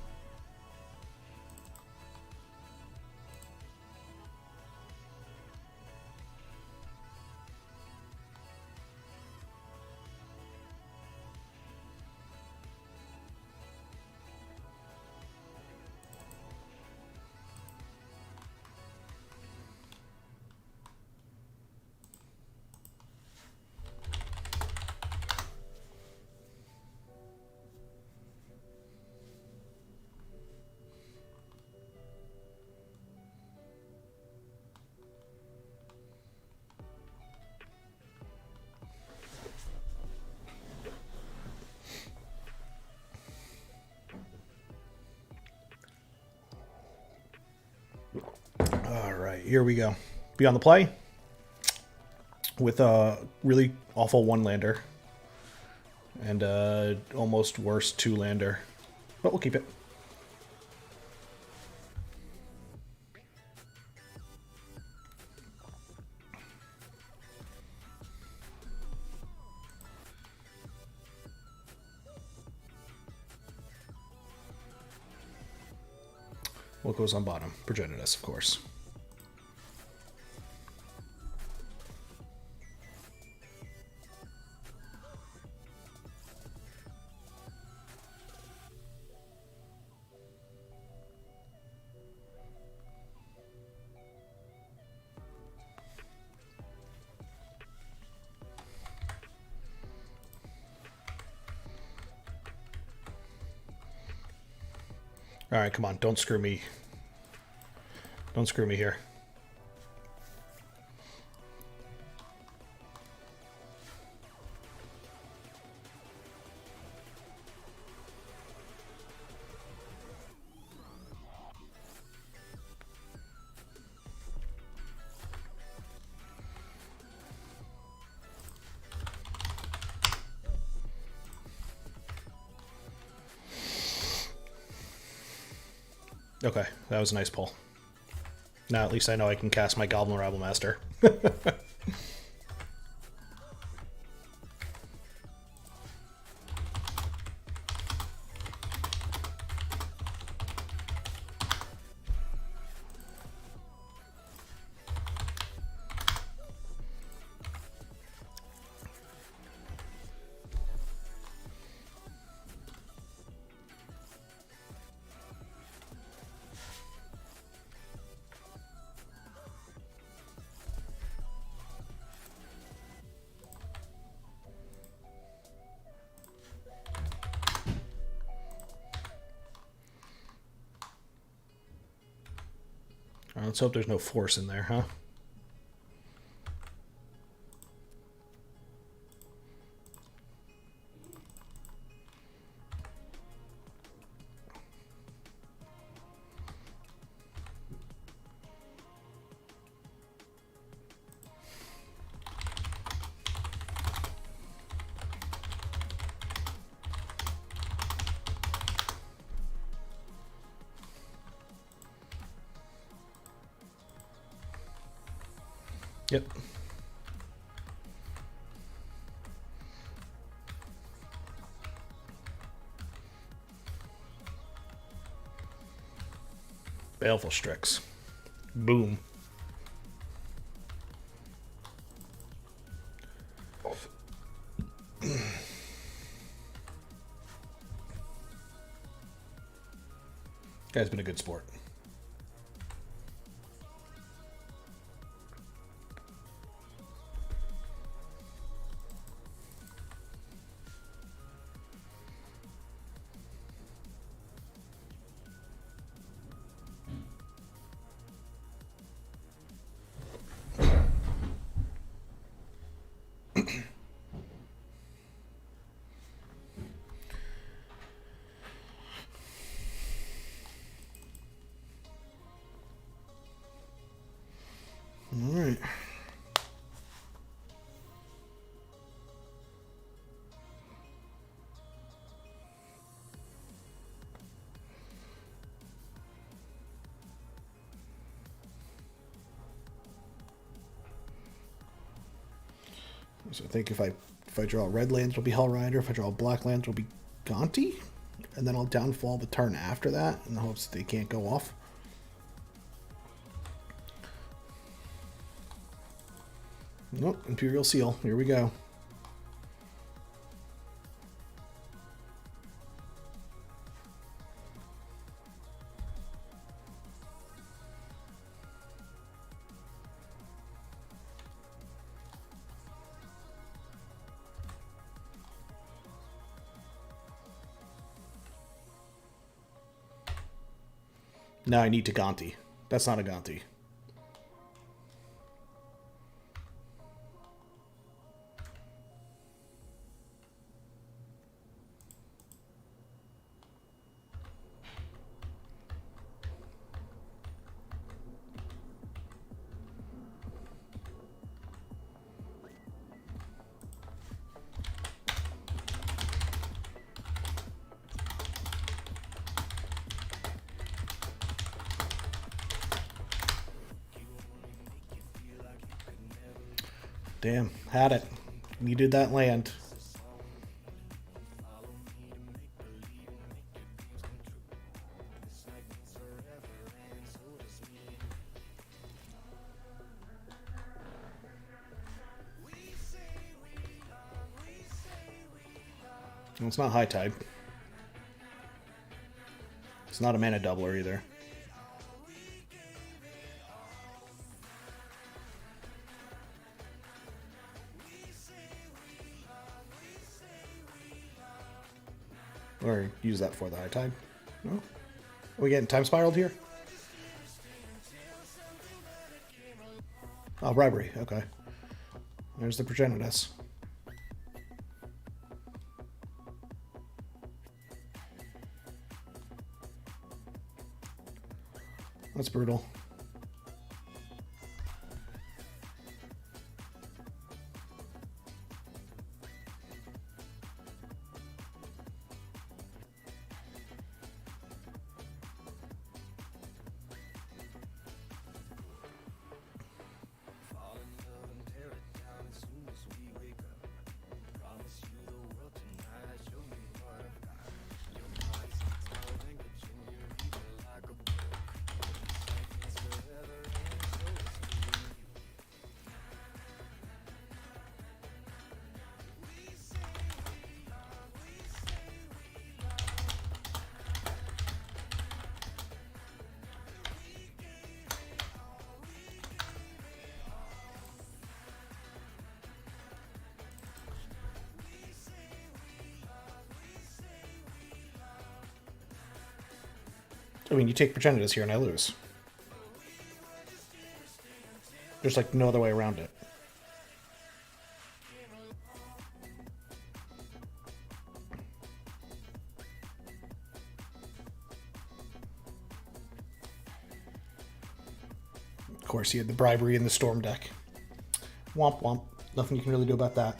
here we go. Be on the play with a really awful one-lander and almost worse two-lander, but we'll keep it. What goes on bottom? Progenitus, of course. All right, come on, don't screw me. Don't screw me here. Okay, that was a nice pull. Now at least I know I can cast my Goblin Rabble Master. Let's hope there's no force in there, huh? Yep. Baleful Strix. Boom. Guy's been a good sport. All right. So I think if I draw red lands, it'll be Hellrider. If I draw black lands, it'll be Gonti. And then I'll downfall the turn after that in the hopes that they can't go off. Nope, Imperial Seal. Here we go. Now I need to Gonti. That's not a Gonti. Damn, had it. Needed that land. Well, it's not high tide. It's not a mana doubler either. Or use that for the high tide. No? Are we getting time spiraled here? Oh, bribery. Okay. There's the Progenitus. That's brutal. I mean, you take Progenitus here and I lose. There's like no other way around it. Of course, he had the bribery in the storm deck. Womp womp. Nothing you can really do about that.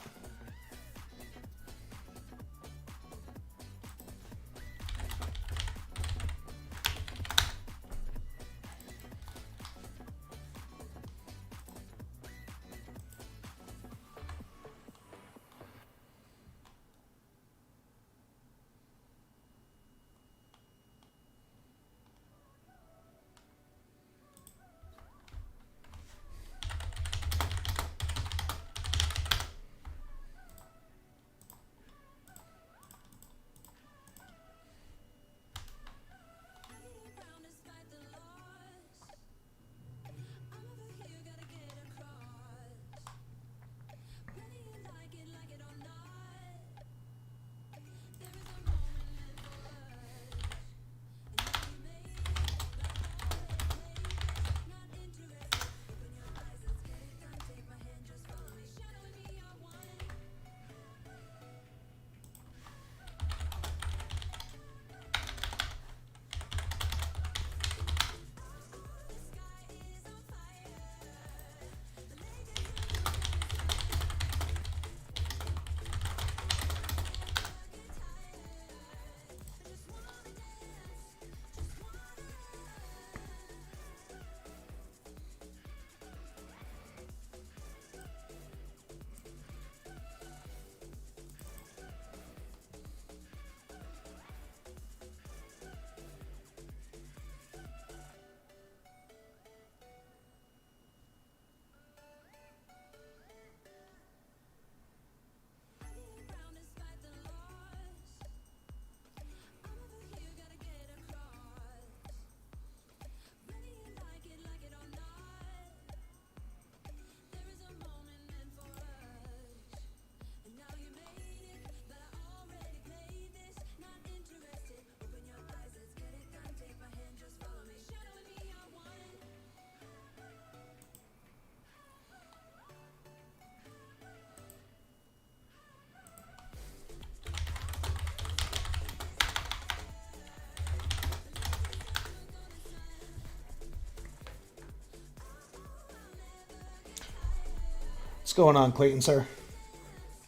What's going on, Clayton, sir?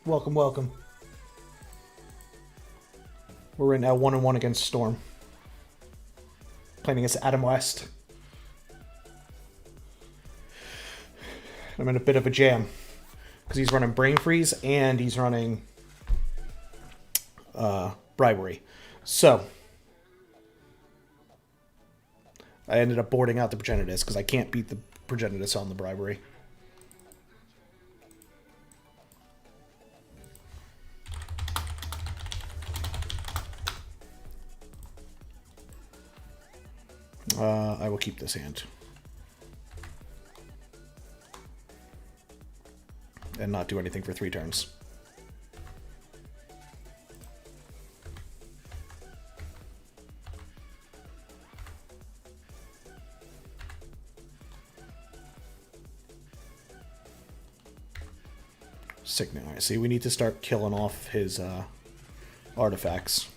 Welcome, welcome. We're right now 1-1 against Storm. Playing against Adam West. I'm in a bit of a jam. Because he's running Brain Freeze and he's running Bribery. So I ended up boarding out the Progenitus because I can't beat the Progenitus on the Bribery. I will keep this hand. And not do anything for 3 turns. Sickening. Alright, see, we need to start killing off his artifacts.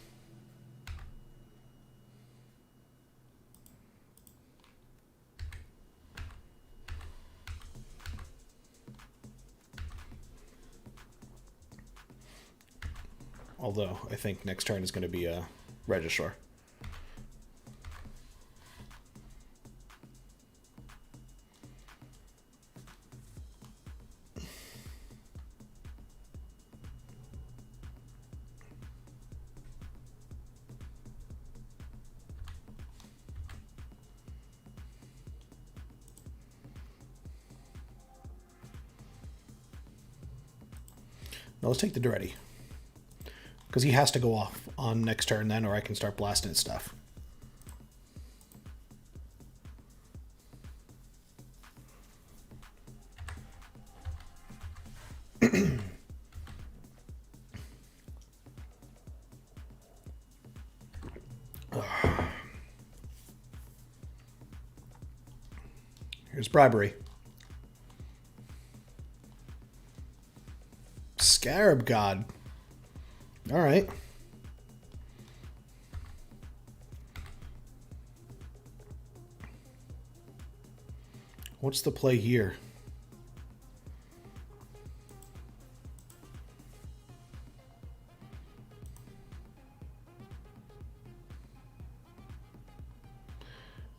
Although, I think next turn is going to be a Registrar. Now let's take the Duretti. Because he has to go off on next turn then, or I can start blasting his stuff. Here's Bribery. Scarab God. All right. What's the play here?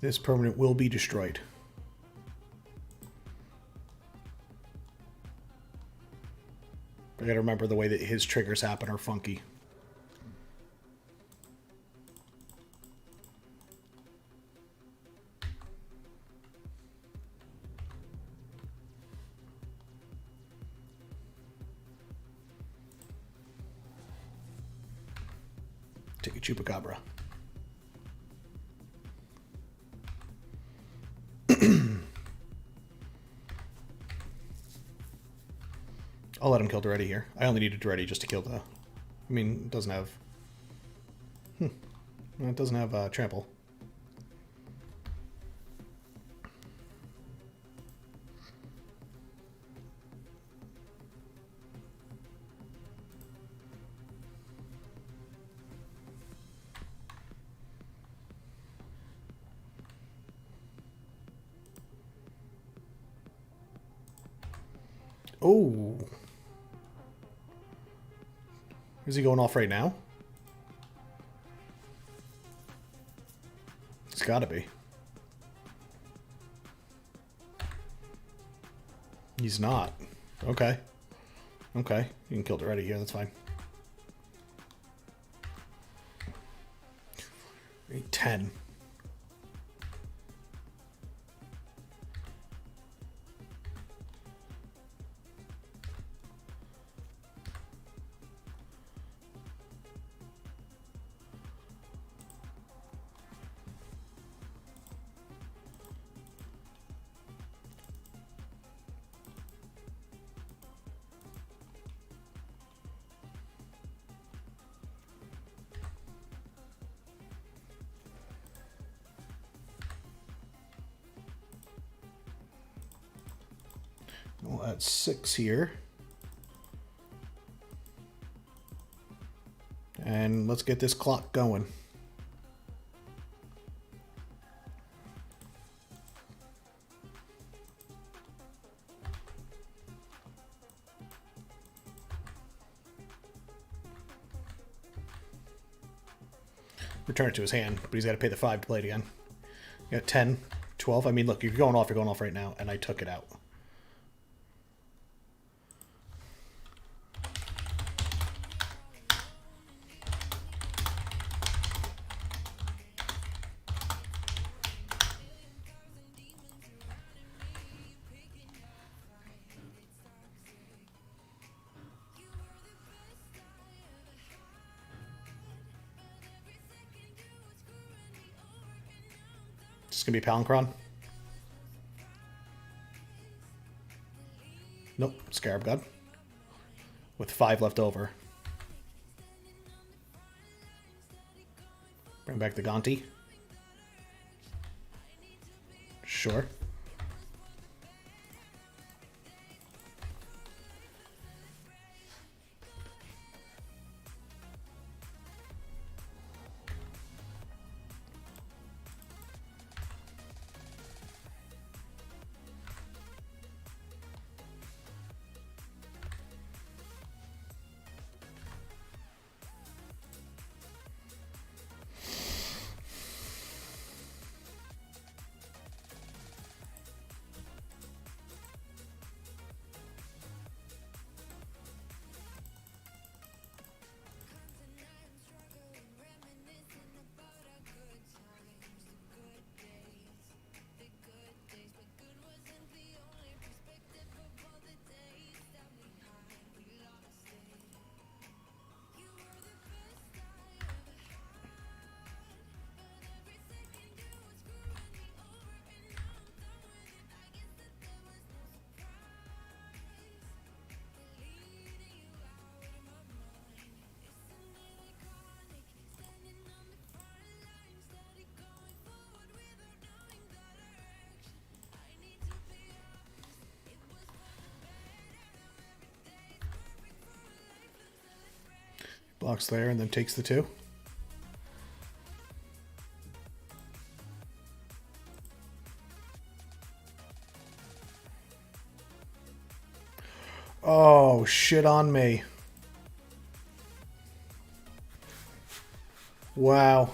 This permanent will be destroyed. I gotta remember the way that his triggers happen are funky. Take a Chupacabra. I'll let him kill Duretti here. I only needed Duretti just to kill the... I mean, it doesn't have... It doesn't have trample. Oh. Is he going off right now? It's gotta be. He's not. Okay. Okay. You can kill Duretti here, that's fine. 10. We'll add 6 here. And let's get this clock going. Return it to his hand, but he's got to pay the 5 to play it again. You got 10, 12. I mean, look, you're going off right now, and I took it out. It's going to be Palancron. Nope, Scarab God. With 5 left over. Bring back the Gonti. Sure. Blocks there and then takes the 2. Oh, shit on me. Wow.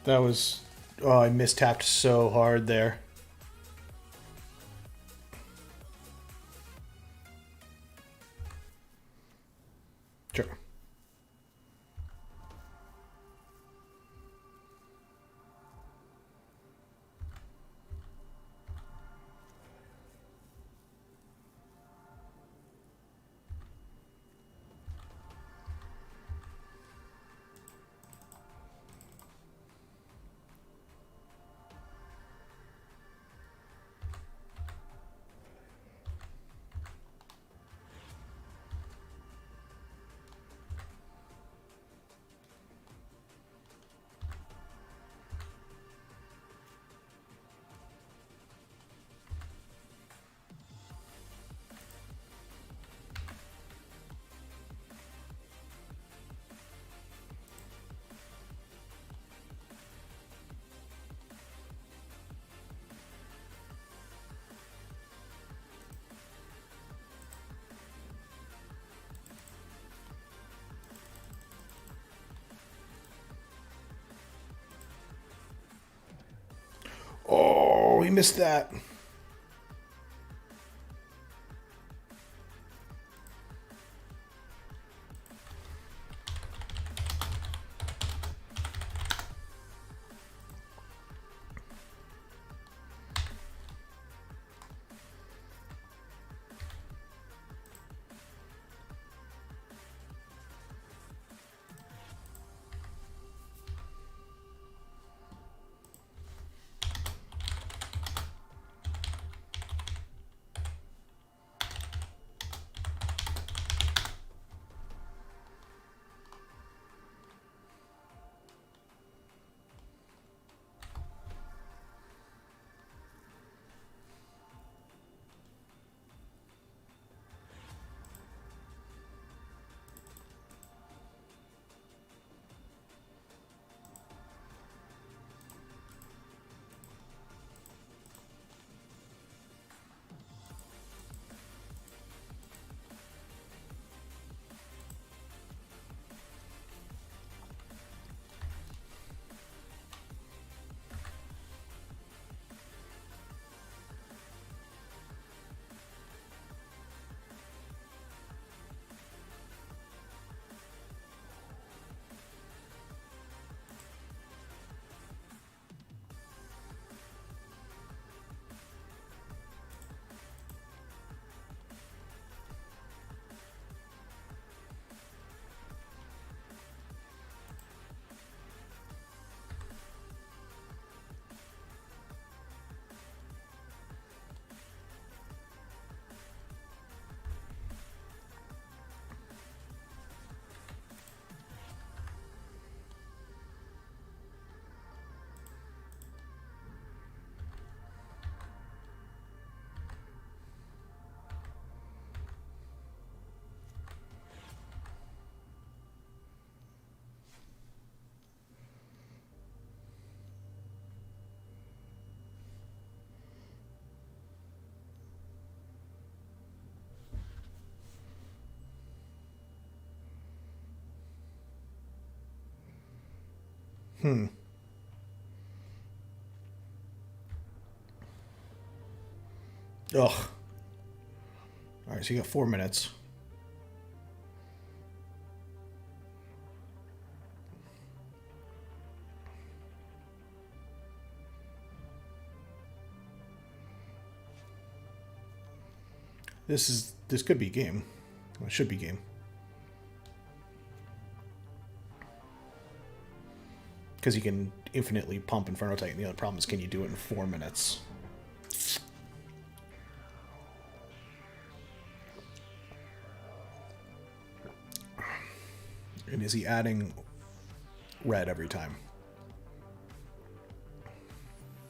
That was... Oh, I mistapped so hard there. Sure. Oh, he missed that. Ugh. Alright, so you got 4 minutes. This could be game. Well, it should be game. Because you can infinitely pump Inferno Titan. The other problem is, can you do it in 4 minutes? And is he adding red every time?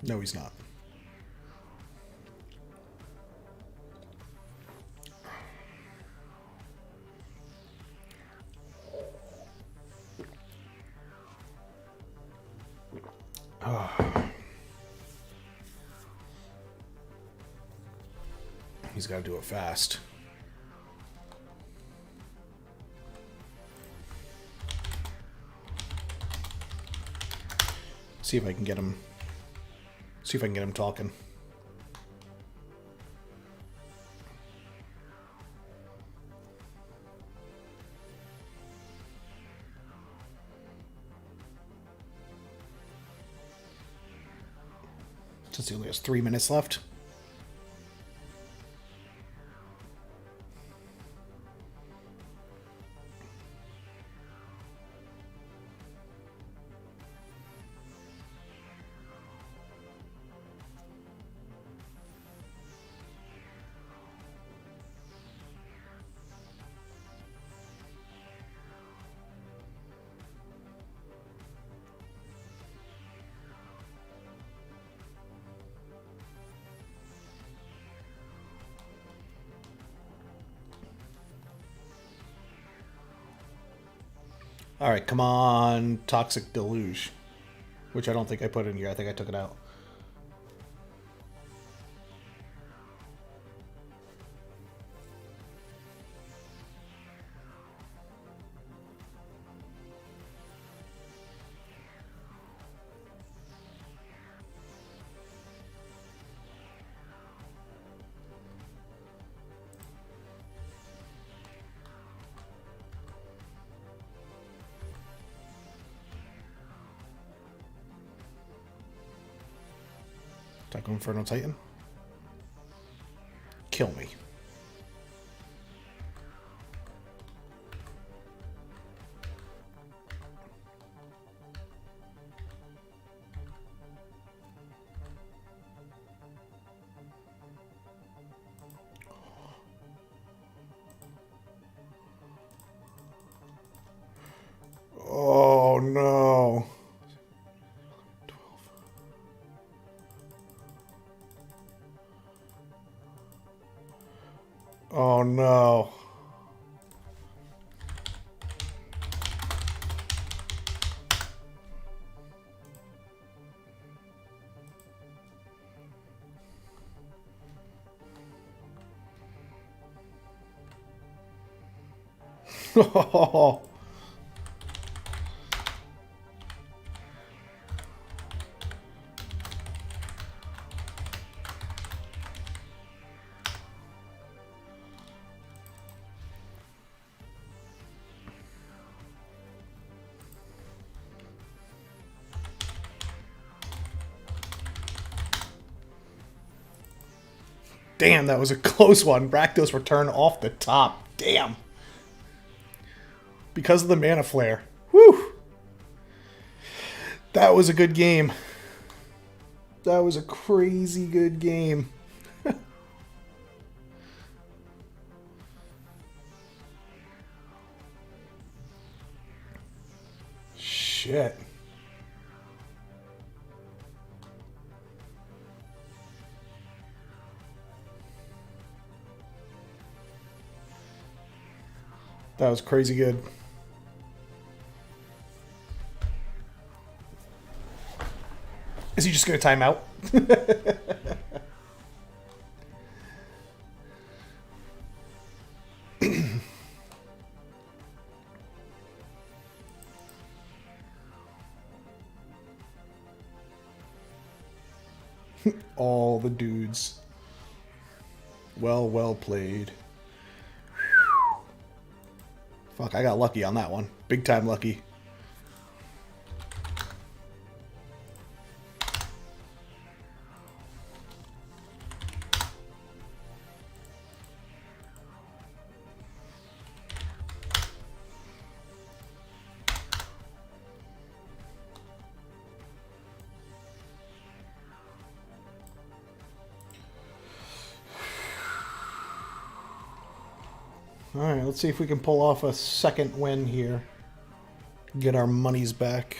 No, he's not. He's got to do it fast. See if I can get him. See if I can get him talking. Since he only has 3 minutes left. All right, come on, Toxic Deluge, which I don't think I put in here. I think I took it out. Taco Inferno Titan. Kill me. Oh no. Oh no. Oh. Damn, that was a close one. Rakdos return off the top. Damn. Because of the Mana Flare. Whew. That was a good game. That was a crazy good game. Shit. That was crazy good. Is he just going to time out? All the dudes. Well played. Fuck, I got lucky on that one. Big time lucky. Alright, let's see if we can pull off a second win here. Get our monies back.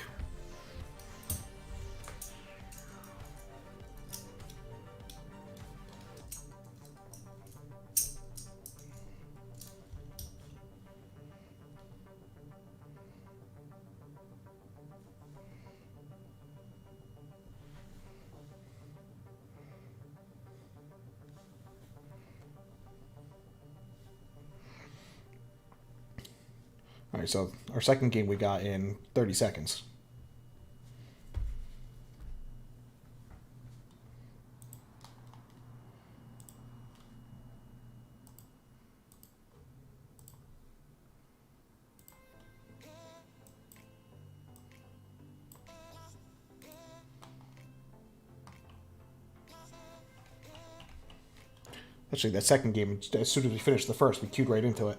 Alright, so our second game we got in 30 seconds. Actually, that second game, as soon as we finished the first, we queued right into it.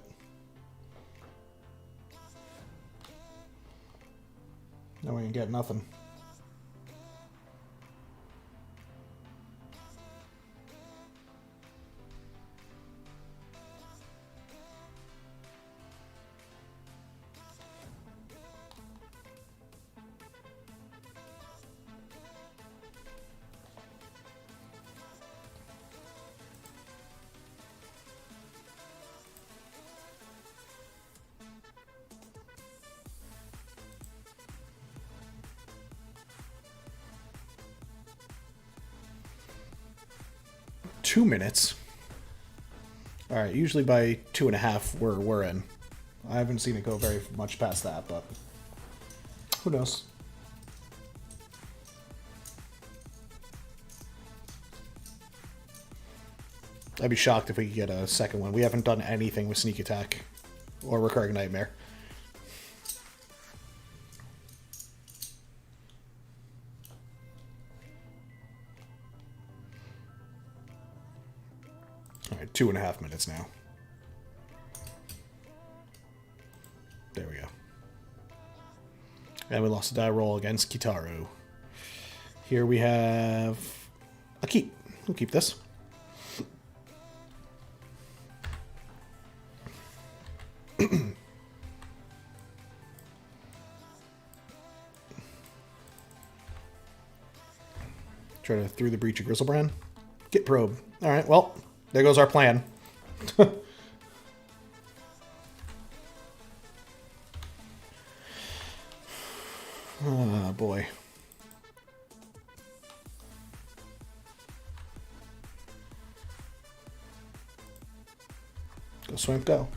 No, we didn't get nothing. Two minutes. All right, usually by 2.5 we're in. I haven't seen it go very much past that, but who knows? I'd be shocked if we could get a second one. We haven't done anything with Sneak Attack or Recurring Nightmare. Alright, 2.5 minutes now. There we go. And we lost a die roll against Kitaru. Here we have a keep. We'll keep this. Try to through the breach of Griselbrand. Get probe. Alright, well, there goes our plan. Oh, boy. Go swimp, go.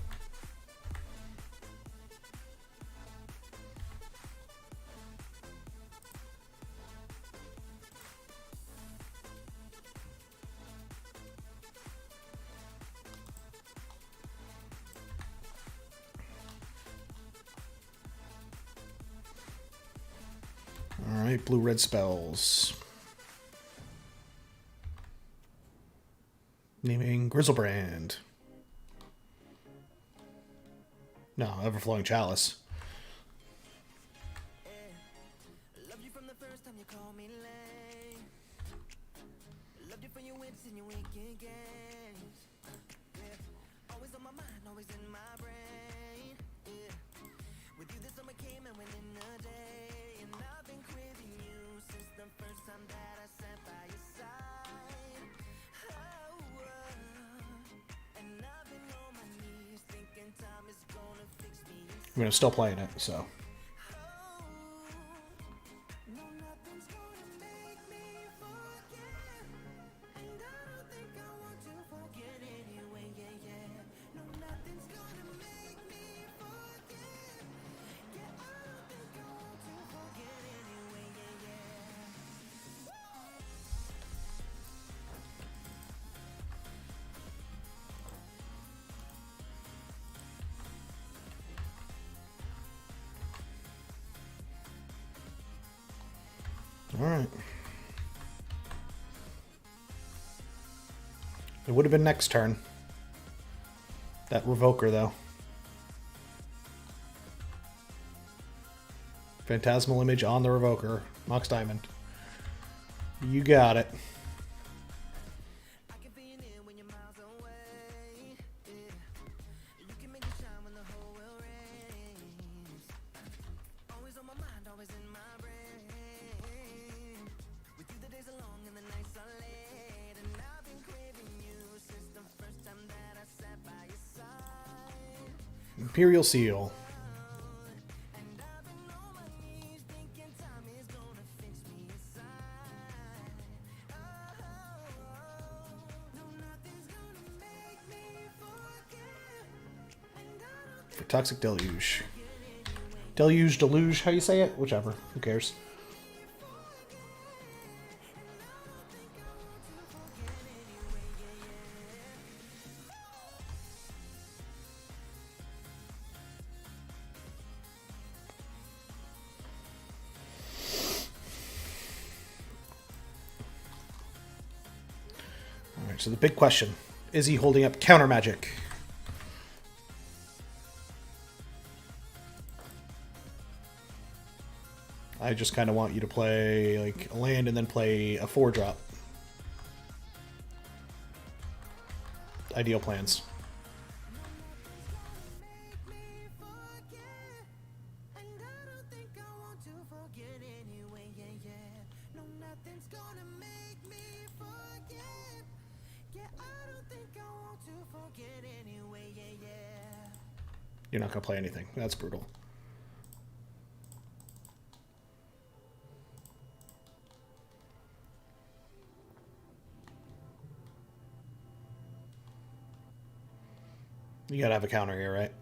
Alright, blue-red spells. Naming Griselbrand. No, Everflowing Chalice. I mean, I'm still playing it, so. Alright. It would have been next turn. That Revoker, though. Phantasmal Image on the Revoker. Mox Diamond. You got it. Imperial Seal. For Toxic Deluge. Deluge, Deluge, how you say it? Whichever. Who cares? Alright, so the big question. Is he holding up counter magic? I just kind of want you to play like a land and then play a 4-drop. Ideal plans. You're not going to play anything. That's brutal. You gotta have a counter here, right?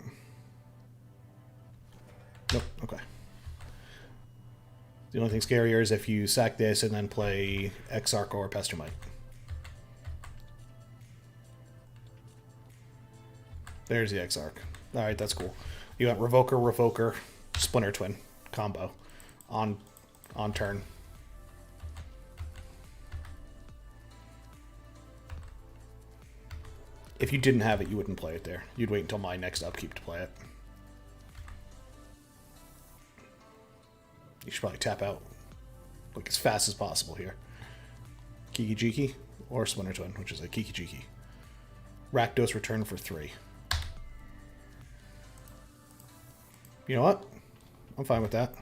Nope, okay. The only thing scarier is if you sack this and then play Exarch or Pestermite. There's the Exarch. Alright, that's cool. You got Revoker, Revoker, Splinter Twin combo on turn. If you didn't have it, you wouldn't play it there. You'd wait until my next upkeep to play it. You should probably tap out like as fast as possible here. Kiki-Jiki or Splinter Twin, which is a Kiki-Jiki. Rakdos return for 3. You know what? I'm fine with that.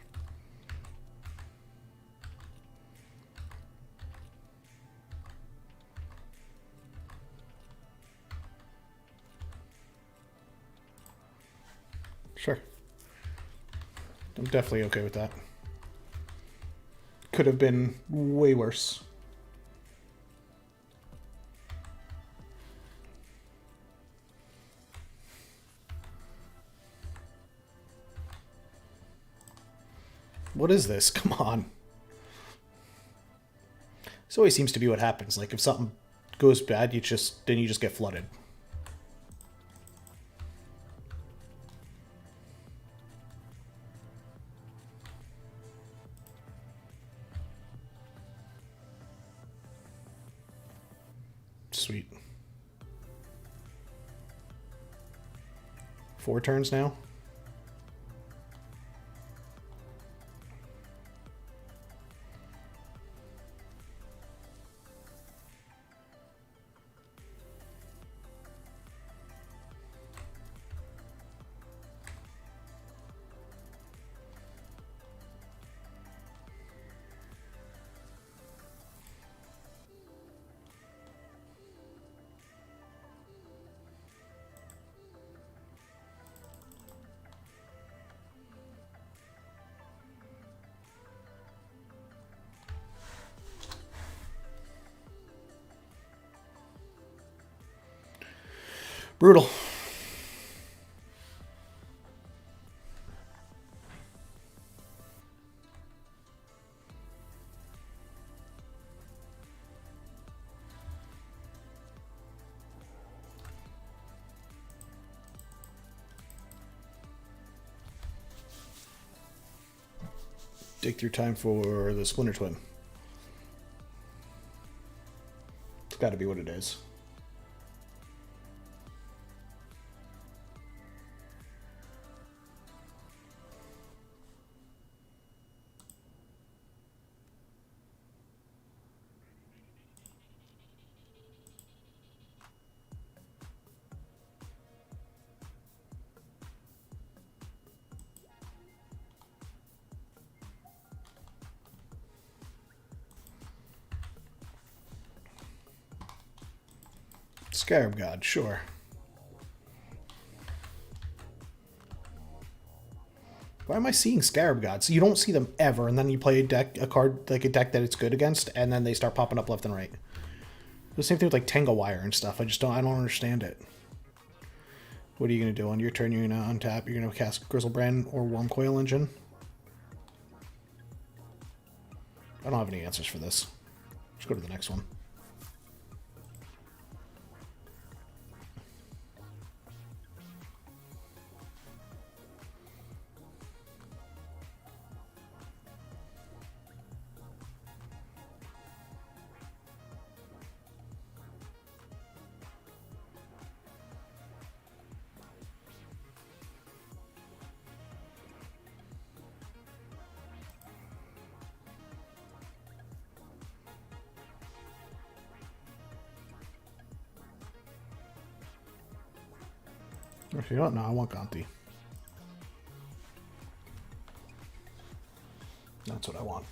Sure. I'm definitely okay with that. Could have been way worse. What is this? Come on. This always seems to be what happens. Like if something goes bad, you just get flooded. Sweet. 4 turns now. Brutal. Take your time for the Splinter Twin. got to be what it is. Scarab God, sure. Why am I seeing Scarab Gods? You don't see them ever, and then you play a card like a deck that it's good against, and then they start popping up left and right. The same thing with like Tangle Wire and stuff. I don't understand it. What are you gonna do on your turn? You're gonna untap. You're gonna cast Griselbrand or Wurmcoil Engine. I don't have any answers for this. Let's go to the next one. Actually, you don't know. I want Gonti. That's what I want.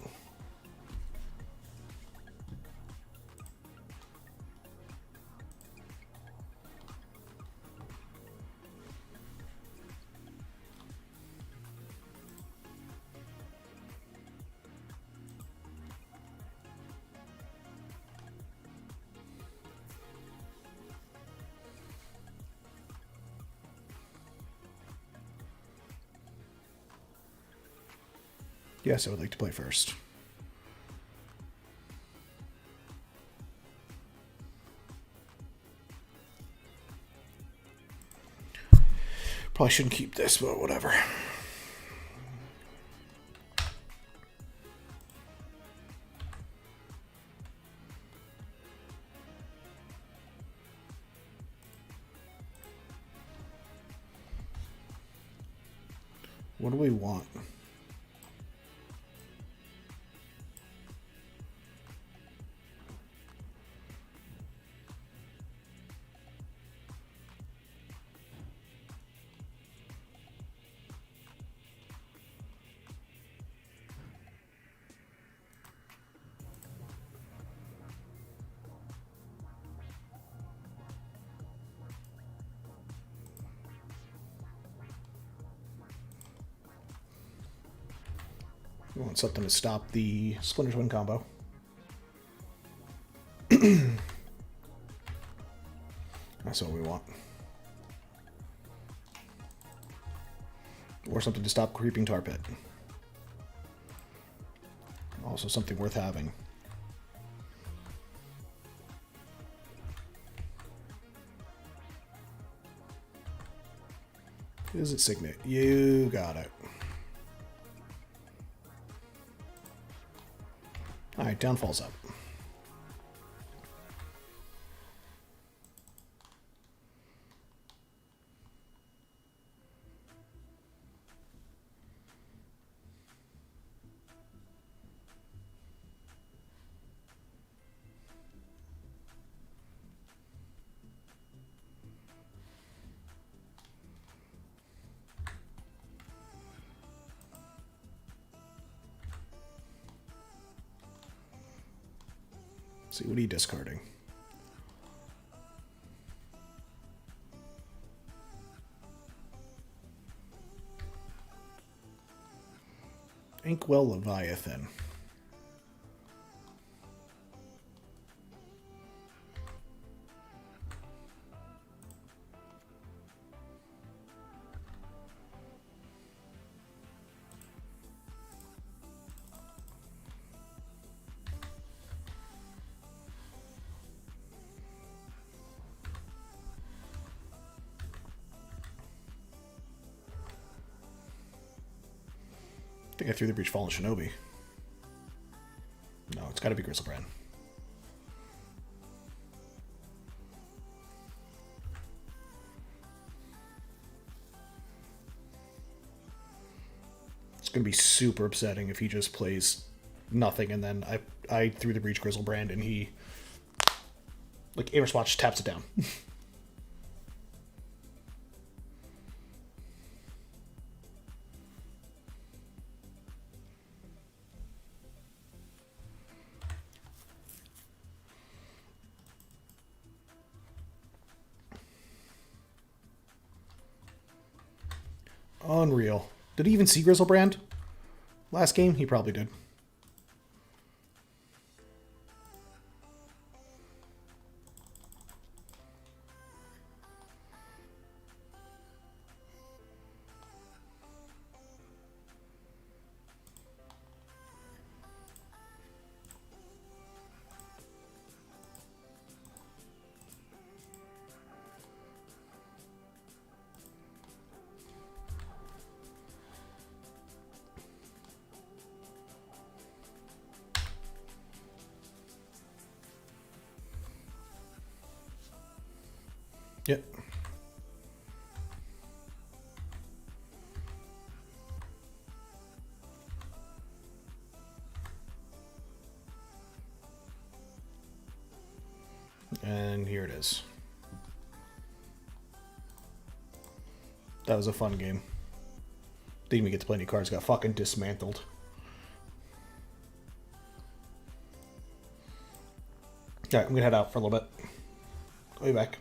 Yes, I would like to play first. Probably shouldn't keep this, but whatever. What do we want? We want something to stop the Splinter Twin combo. That's what we want. Or something to stop Creeping Tar Pit. Also something worth having. Is it Signet? You got it. Alright, downfall's up. See, what are you discarding? Inkwell Leviathan. I think I threw the Breach Fallen Shinobi. No, it's got to be Griselbrand. gonna be super upsetting if he just plays nothing and then I threw the Breach Griselbrand and he like air swatch taps it down. Unreal. Did he even see Griselbrand? Last game? He probably did. Yep. And here it is. That was a fun game. Didn't even get to play any cards, got fucking dismantled. Alright, I'm gonna head out for a little bit. I'll be back.